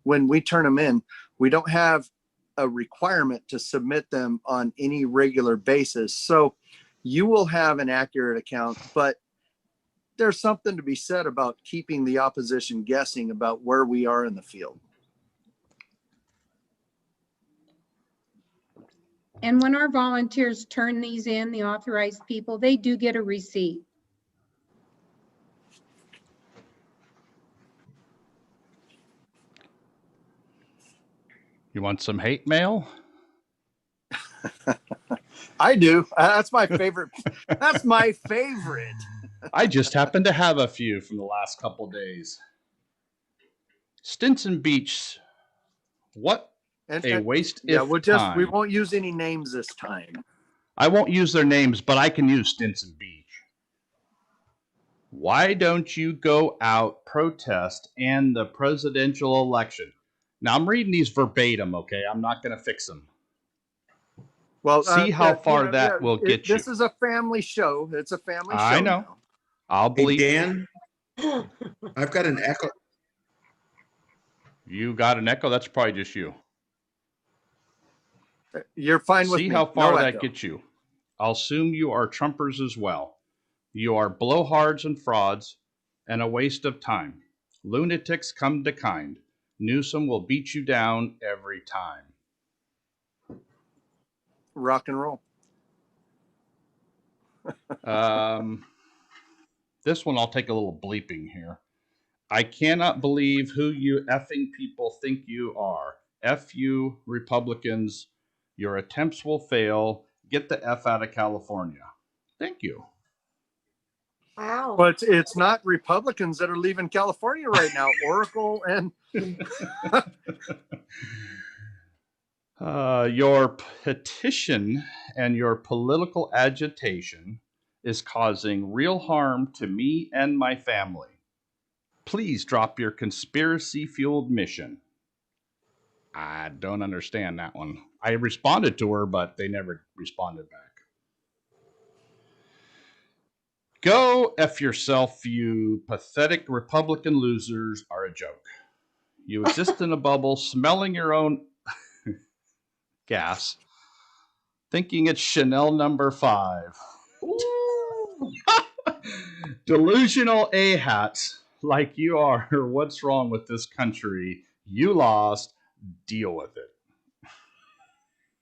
A: when we turn them in. We don't have a requirement to submit them on any regular basis. So you will have an accurate account, but there's something to be said about keeping the opposition guessing about where we are in the field.
E: And when our volunteers turn these in, the authorized people, they do get a receipt.
G: You want some hate mail?
A: I do. That's my favorite. That's my favorite.
G: I just happen to have a few from the last couple days. Stinson Beach, what a waste
A: Yeah,
G: of time.
A: We won't use any names this time.
G: I won't use their names, but I can use Stinson Beach. Why don't you go out, protest, and the presidential election? Now, I'm reading these verbatim, okay? I'm not going to fix them.
A: Well,
G: see how far that will get you.
A: This is a family show. It's a family show.
G: I know.
A: Now.
G: I'll believe.
B: Hey, Dan, I've got an echo.
G: You got an echo? That's probably just you.
A: You're fine with me.
G: See how far
A: no
G: that
A: echo.
G: gets you. I'll assume you are Trumpers as well. You are blowhards and frauds and a waste of time. Lunatics come to kind. Newsom will beat you down every time.
A: Rock and roll.
G: This one I'll take a little bleeping here. I cannot believe who you effing people think you are. F you, Republicans. Your attempts will fail. Get the F out of California. Thank you.
F: Wow.
A: But it's not Republicans that are leaving California right now. Oracle and
G: your petition and your political agitation is causing real harm to me and my family. Please drop your conspiracy-fueled mission. I don't understand that one. I responded to her, but they never responded back. Go F yourself, you pathetic Republican losers are a joke. You exist in a bubble, smelling your own gas, thinking it's Chanel number 5. Delusional A-hats like you are. What's wrong with this country? You lost. Deal with it.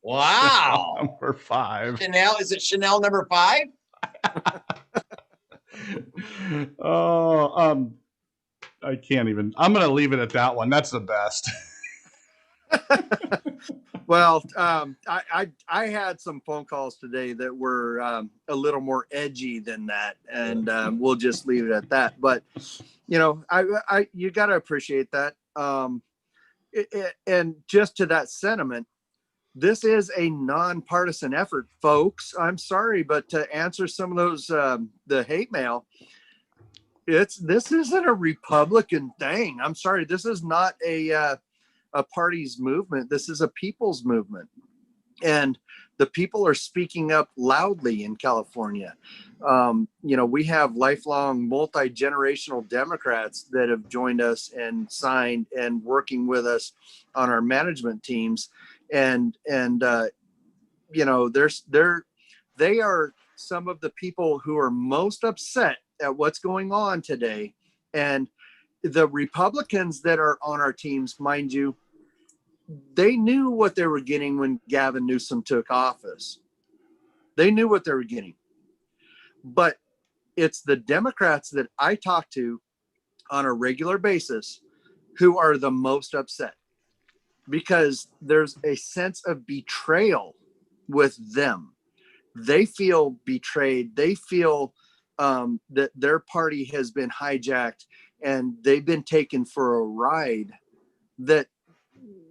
D: Wow.
G: Number 5.
D: Chanel, is it Chanel number 5?
G: Oh, I can't even. I'm going to leave it at that one. That's the best.
A: Well, I had some phone calls today that were a little more edgy than that, and we'll just leave it at that. But you know, you got to appreciate that. And just to that sentiment, this is a nonpartisan effort, folks. I'm sorry, but to answer some of those the hate mail, this isn't a Republican thing. I'm sorry, this is not a party's movement. This is a people's movement, and the people are speaking up loudly in California. You know, we have lifelong multi-generational Democrats that have joined us and signed and working with us on our management teams, and you know, they are some of the people who are most upset at what's going on today. And the Republicans that are on our teams, mind you, they knew what they were getting when Gavin Newsom took office. They knew what they were getting. But it's the Democrats that I talk to on a regular basis who are the most upset, because there's a sense of betrayal with them. They feel betrayed. They feel that their party has been hijacked and they've been taken for a ride that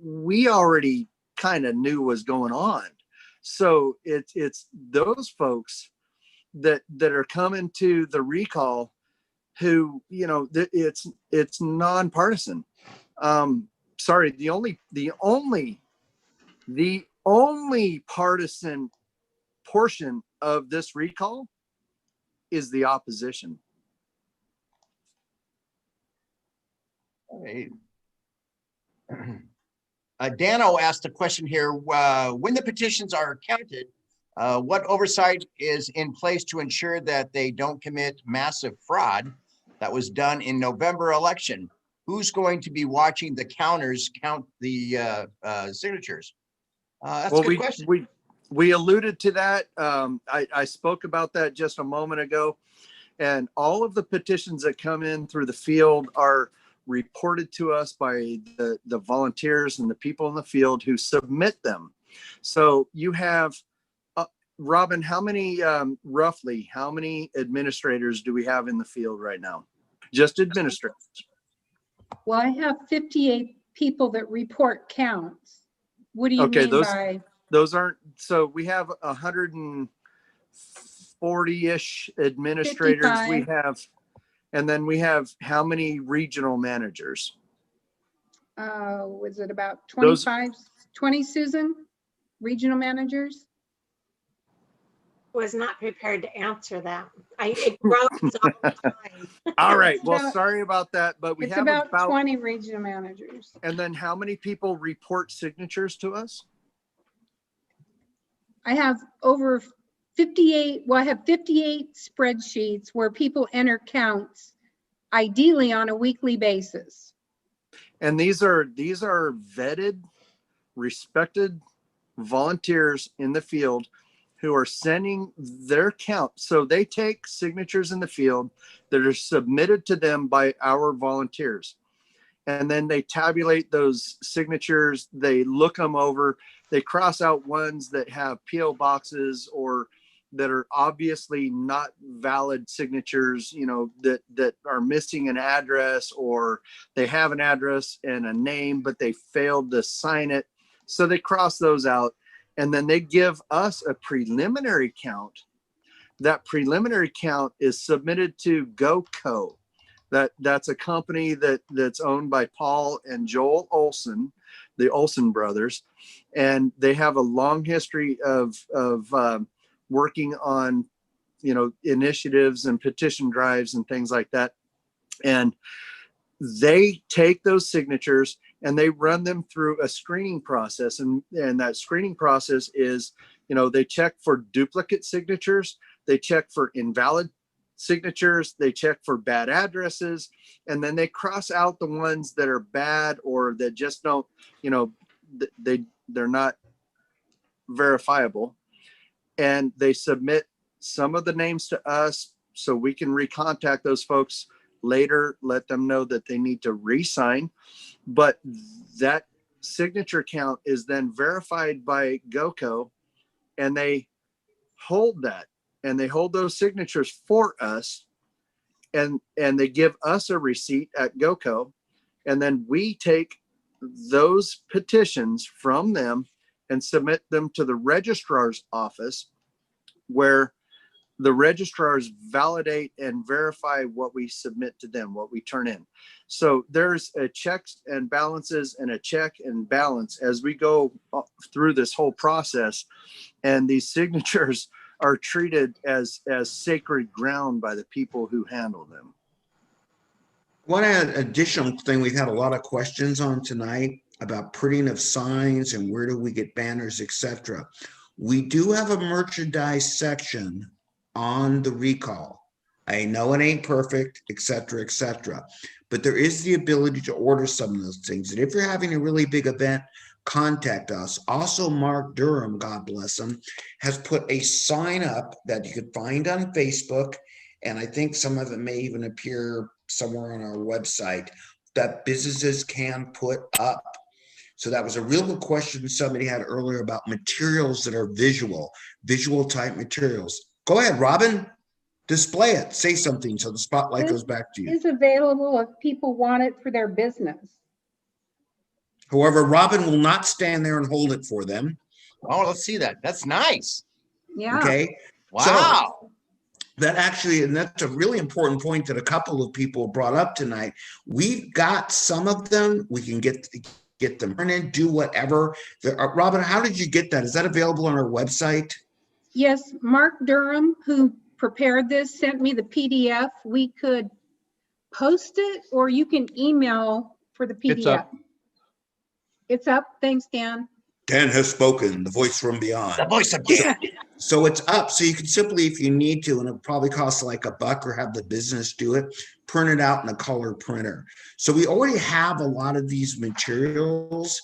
A: we already kind of knew was going on. So it's those folks that are coming to the recall who, you know, it's nonpartisan. Sorry, the only partisan portion of this recall is the opposition.
D: Hey. Dano asked a question here. When the petitions are counted, what oversight is in place to ensure that they don't commit massive fraud that was done in November election? Who's going to be watching the counters count the signatures? That's a good question.
A: We alluded to that. I spoke about that just a moment ago, and all of the petitions that come in through the field are reported to us by the volunteers and the people in the field who submit them. So you have, Robin, how many, roughly, how many administrators do we have in the field right now? Just administrators.
E: Well, I have 58 people that report counts. What do you mean by?
A: Those aren't, so we have 140-ish administrators.
E: 55.
A: We have, and then we have how many regional managers?
E: Was it about 25, 20, Susan? Regional managers?
F: Was not prepared to answer that. It grows all the time.
A: All right. Well, sorry about that, but we
E: It's
A: have
E: about 20 regional managers.
A: And then how many people report signatures to us?
E: I have over 58, well, I have 58 spreadsheets where people enter counts, ideally on a weekly basis.
A: And these are vetted, respected volunteers in the field who are sending their count. So they take signatures in the field that are submitted to them by our volunteers. And then they tabulate those signatures, they look them over, they cross out ones that have PO boxes or that are obviously not valid signatures, you know, that are missing an address, or they have an address and a name, but they failed to sign it. So they cross those out, and then they give us a preliminary count. That preliminary count is submitted to GoCo. That's a company that's owned by Paul and Joel Olson, the Olson brothers, and they have a long history of working on initiatives and petition drives and things like that. And they take those signatures and they run them through a screening process. And that screening process is, they check for duplicate signatures, they check for invalid signatures, they check for bad addresses, and then they cross out the ones that are bad or that just don't, they're not verifiable. And they submit some of the names to us so we can recontact those folks later, let them know that they need to re-sign. But that signature count is then verified by GoCo, and they hold that, and they hold those signatures for us, and they give us a receipt at GoCo, and then we take those petitions from them and submit them to the registrar's office, where the registrars validate and verify what we submit to them, what we turn in. So there's a checks and balances and a check and balance as we go through this whole process. And these signatures are treated as sacred ground by the people who handle them.
B: One additional thing we've had a lot of questions on tonight about printing of signs and where do we get banners, etc. We do have a merchandise section on the recall. I know it ain't perfect, etc., etc., but there is the ability to order some of those things. And if you're having a really big event, contact us. Also, Mark Durham, God bless him, has put a sign up that you can find on Facebook, and I think some of it may even appear somewhere on our website, that businesses can put up. So that was a real good question somebody had earlier about materials that are visual type materials. Go ahead, Robin, display it, say something so the spotlight goes back to you.
E: Is available if people want it for their business.
B: However, Robin will not stand there and hold it for them.
D: Oh, let's see that. That's nice.
E: Yeah.
B: Okay.
D: Wow.
B: So that actually, and that's a really important point that a couple of people brought up tonight. We've got some of them. We can get them printed, do whatever. Robin, how did you get that? Is that available on our website?
E: Yes, Mark Durham, who prepared this, sent me the PDF. We could post it, or you can email for the PDF.
G: It's up.
E: It's up. Thanks, Dan.
B: Dan has spoken, the voice from beyond.
D: The voice of Dan.
B: So it's up. So you can simply, if you need to, and it probably costs like $1 or have the business do it, print it out in a color printer. So we already have a lot of these materials.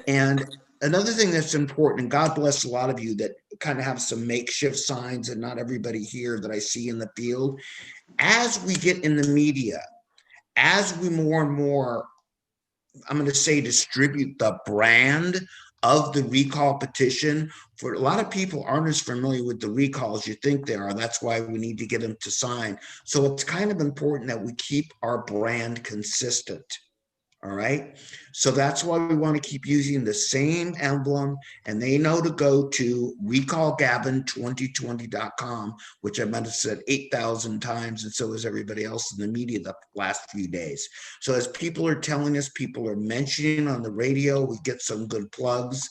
B: And another thing that's important, and God bless a lot of you that kind of have some makeshift signs, and not everybody here that I see in the field. As we get in the media, as we more and more, I'm going to say, distribute the brand of the recall petition, for a lot of people aren't as familiar with the recall as you think they are. That's why we need to get them to sign. So it's kind of important that we keep our brand consistent. All right. So that's why we want to keep using the same emblem, and they know to go to recallgavin2020.com, which I might have said 8,000 times. And so is everybody else in the media the last few days. So as people are telling us, people are mentioning on the radio, we get some good plugs.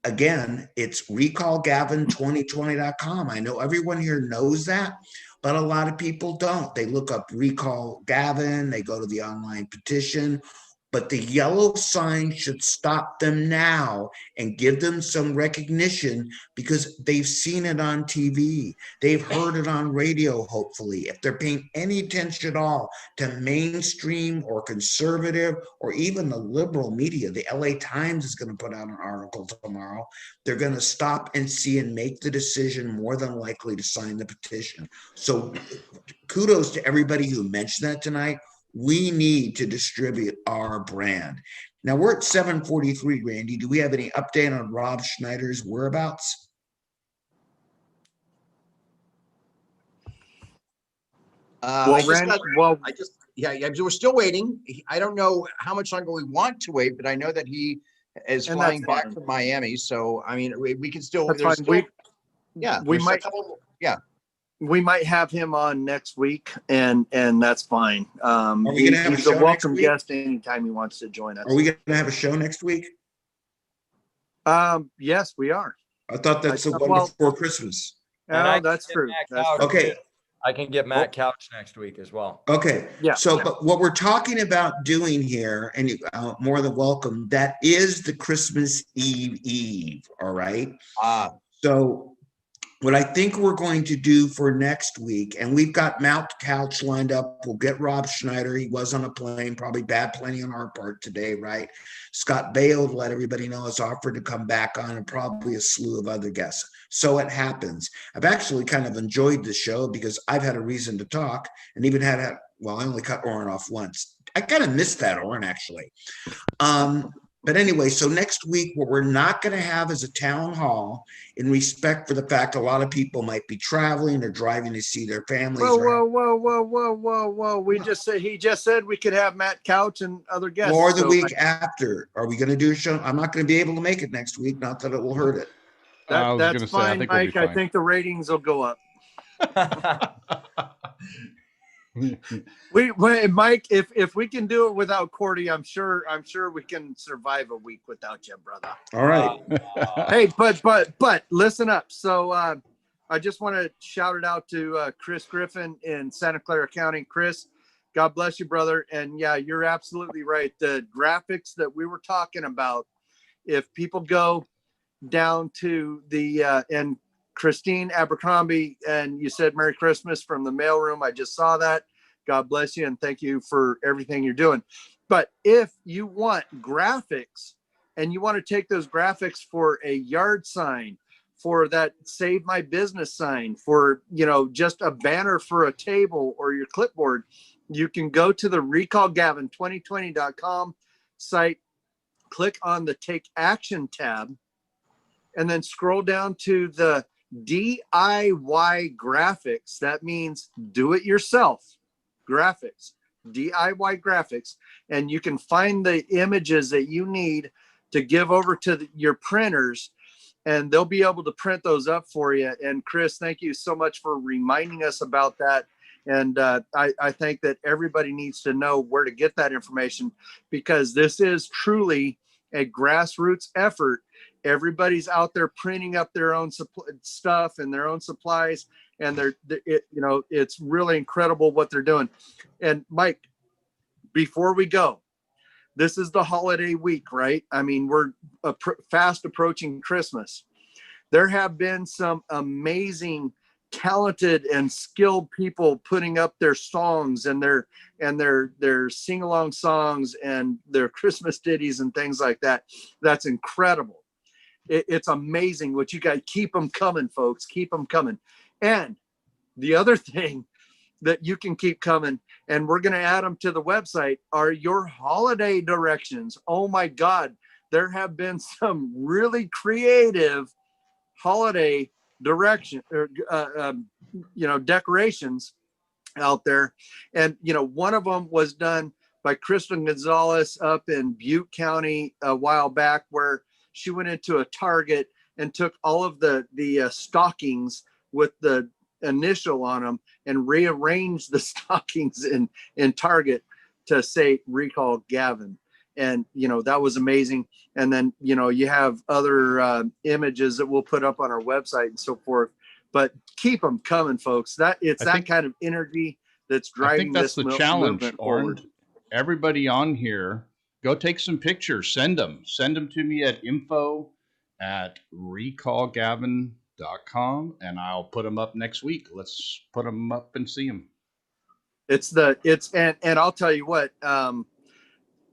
B: Again, it's recallgavin2020.com. I know everyone here knows that, but a lot of people don't. They look up Recall Gavin, they go to the online petition, but the yellow sign should stop them now and give them some recognition, because they've seen it on TV. They've heard it on radio, hopefully. If they're paying any attention at all to mainstream or conservative or even the liberal media, the LA Times is going to put out an article tomorrow. They're going to stop and see and make the decision, more than likely, to sign the petition. So kudos to everybody who mentioned that tonight. We need to distribute our brand. Now we're at 7:43, Randy. Do we have any update on Rob Schneider's whereabouts?
D: We're still waiting. I don't know how much longer we want to wait, but I know that he is flying back from Miami. So, I mean, we can still,
A: That's
D: there's
A: fine.
D: still,
A: We might, we might have him on next week, and that's fine. He's a welcome guest anytime he wants to join us.
B: Are we going to have a show next week?
A: Yes, we are.
B: I thought that's the one before Christmas.
C: And I
A: Oh,
C: can
A: that's
C: get
A: true.
C: Matt
A: That's
C: Couch,
A: true.
B: Okay.
C: too. I can get Matt Couch next week as well.
B: Okay,
A: Yeah.
B: so but what we're talking about doing here, and you more than welcome, that is the Christmas Eve, all right? So what I think we're going to do for next week, and we've got Mount Couch lined up. We'll get Rob Schneider. He was on a plane, probably bad planning on our part today, right? Scott Baio, to let everybody know, has offered to come back on, and probably a slew of other guests. So it happens. I've actually kind of enjoyed the show because I've had a reason to talk, and even well, I only cut Oren off once. I kind of missed that, Oren, actually. But anyway, so next week, what we're not going to have is a town hall, in respect for the fact a lot of people might be traveling or driving to see their families.
A: Whoa. He just said we could have Matt Couch and other guests.
B: Or the week after. Are we going to do a show? I'm not going to be able to make it next week. Not that it will hurt it.
G: I was
A: That's
G: going to say, I
A: fine,
G: think we'll be
A: Mike. I
G: fine.
A: think the ratings will go up. Mike, if we can do it without Cordy, I'm sure we can survive a week without you, brother.
B: All right.
A: Hey, but listen up. So I just want to shout it out to Chris Griffin in Santa Clara County. Chris, God bless you, brother. And yeah, you're absolutely right. The graphics that we were talking about, if people go down to the and Christine Abercrombie, and you said Merry Christmas from the mailroom. I just saw that. God bless you, and thank you for everything you're doing. But if you want graphics, and you want to take those graphics for a yard sign, for that Save My Business sign, for, just a banner for a table or your clipboard, you can go to the recallgavin2020.com site, click on the Take Action tab, and then scroll down to the DIY graphics. That means do it yourself graphics, DIY graphics. And you can find the images that you need to give over to your printers, and they'll be able to print those up for you. And Chris, thank you so much for reminding us about that. And I think that everybody needs to know where to get that information, because this is truly a grassroots effort. Everybody's out there printing up their own stuff and their own supplies, and it's really incredible what they're doing. And Mike, before we go, this is the holiday week, right? I mean, we're fast approaching Christmas. There have been some amazing, talented and skilled people putting up their songs and their sing-along songs and their Christmas ditties and things like that. That's incredible. It's amazing what you guys keep them coming, folks. Keep them coming. And the other thing that you can keep coming, and we're going to add them to the website, are your holiday directions. Oh my God, there have been some really creative holiday decorations out there. And one of them was done by Kristen Gonzalez up in Butte County a while back, where she went into a Target and took all of the stockings with the initial on them and rearranged the stockings in Target to say Recall Gavin. And that was amazing. And then you have other images that we'll put up on our website and so forth. But keep them coming, folks. That kind of energy that's driving.
G: I think that's
A: this
G: the challenge,
A: movement
G: Oren.
A: forward.
G: Everybody on here, go take some pictures. Send them to me at info@recallgavin.com, and I'll put them up next week. Let's put them up and see them.
A: And I'll tell you what,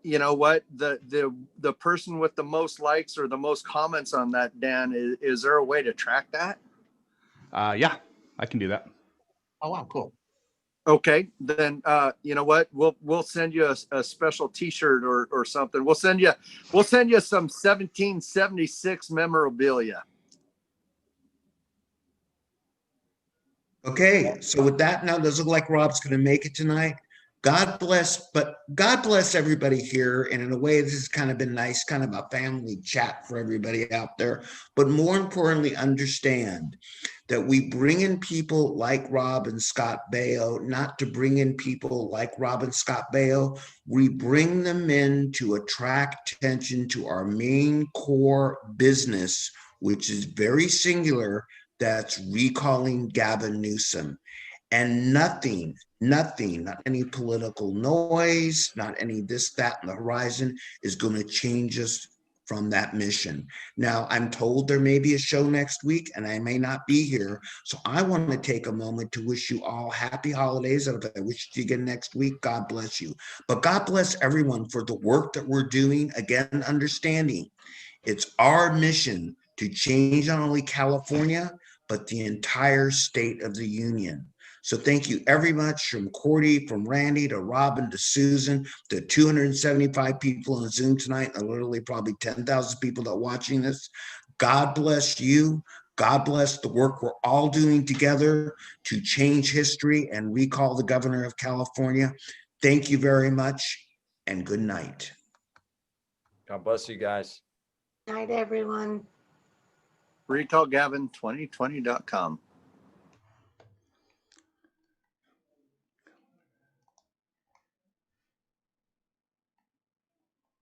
A: you know what, the person with the most likes or the most comments on that, Dan, is there a way to track that?
G: Yeah, I can do that.
D: Oh, wow, cool.
A: Okay, then you know what, we'll send you a special T-shirt or something. We'll send you some 1776 memorabilia.
B: Okay, so with that, now does it look like Rob's going to make it tonight? God bless everybody here. And in a way, this has kind of been nice, kind of a family chat for everybody out there. But more importantly, understand that we bring in people like Rob and Scott Baio, not to bring in people like Rob and Scott Baio. We bring them in to attract attention to our main core business, which is very singular, that's recalling Gavin Newsom. And nothing, not any political noise, not any this, that on the horizon is going to change us from that mission. Now, I'm told there may be a show next week and I may not be here. So I want to take a moment to wish you all happy holidays. If I wish you again next week, God bless you. But God bless everyone for the work that we're doing. Again, understanding it's our mission to change not only California, but the entire state of the union. So thank you very much from Cordy, from Randy to Robin to Susan, to 275 people on Zoom tonight, and literally probably 10,000 people that are watching this. God bless you. God bless the work we're all doing together to change history and recall the governor of California. Thank you very much and good night.
C: God bless you guys.
F: Night, everyone.
A: Recallgavin2020.com.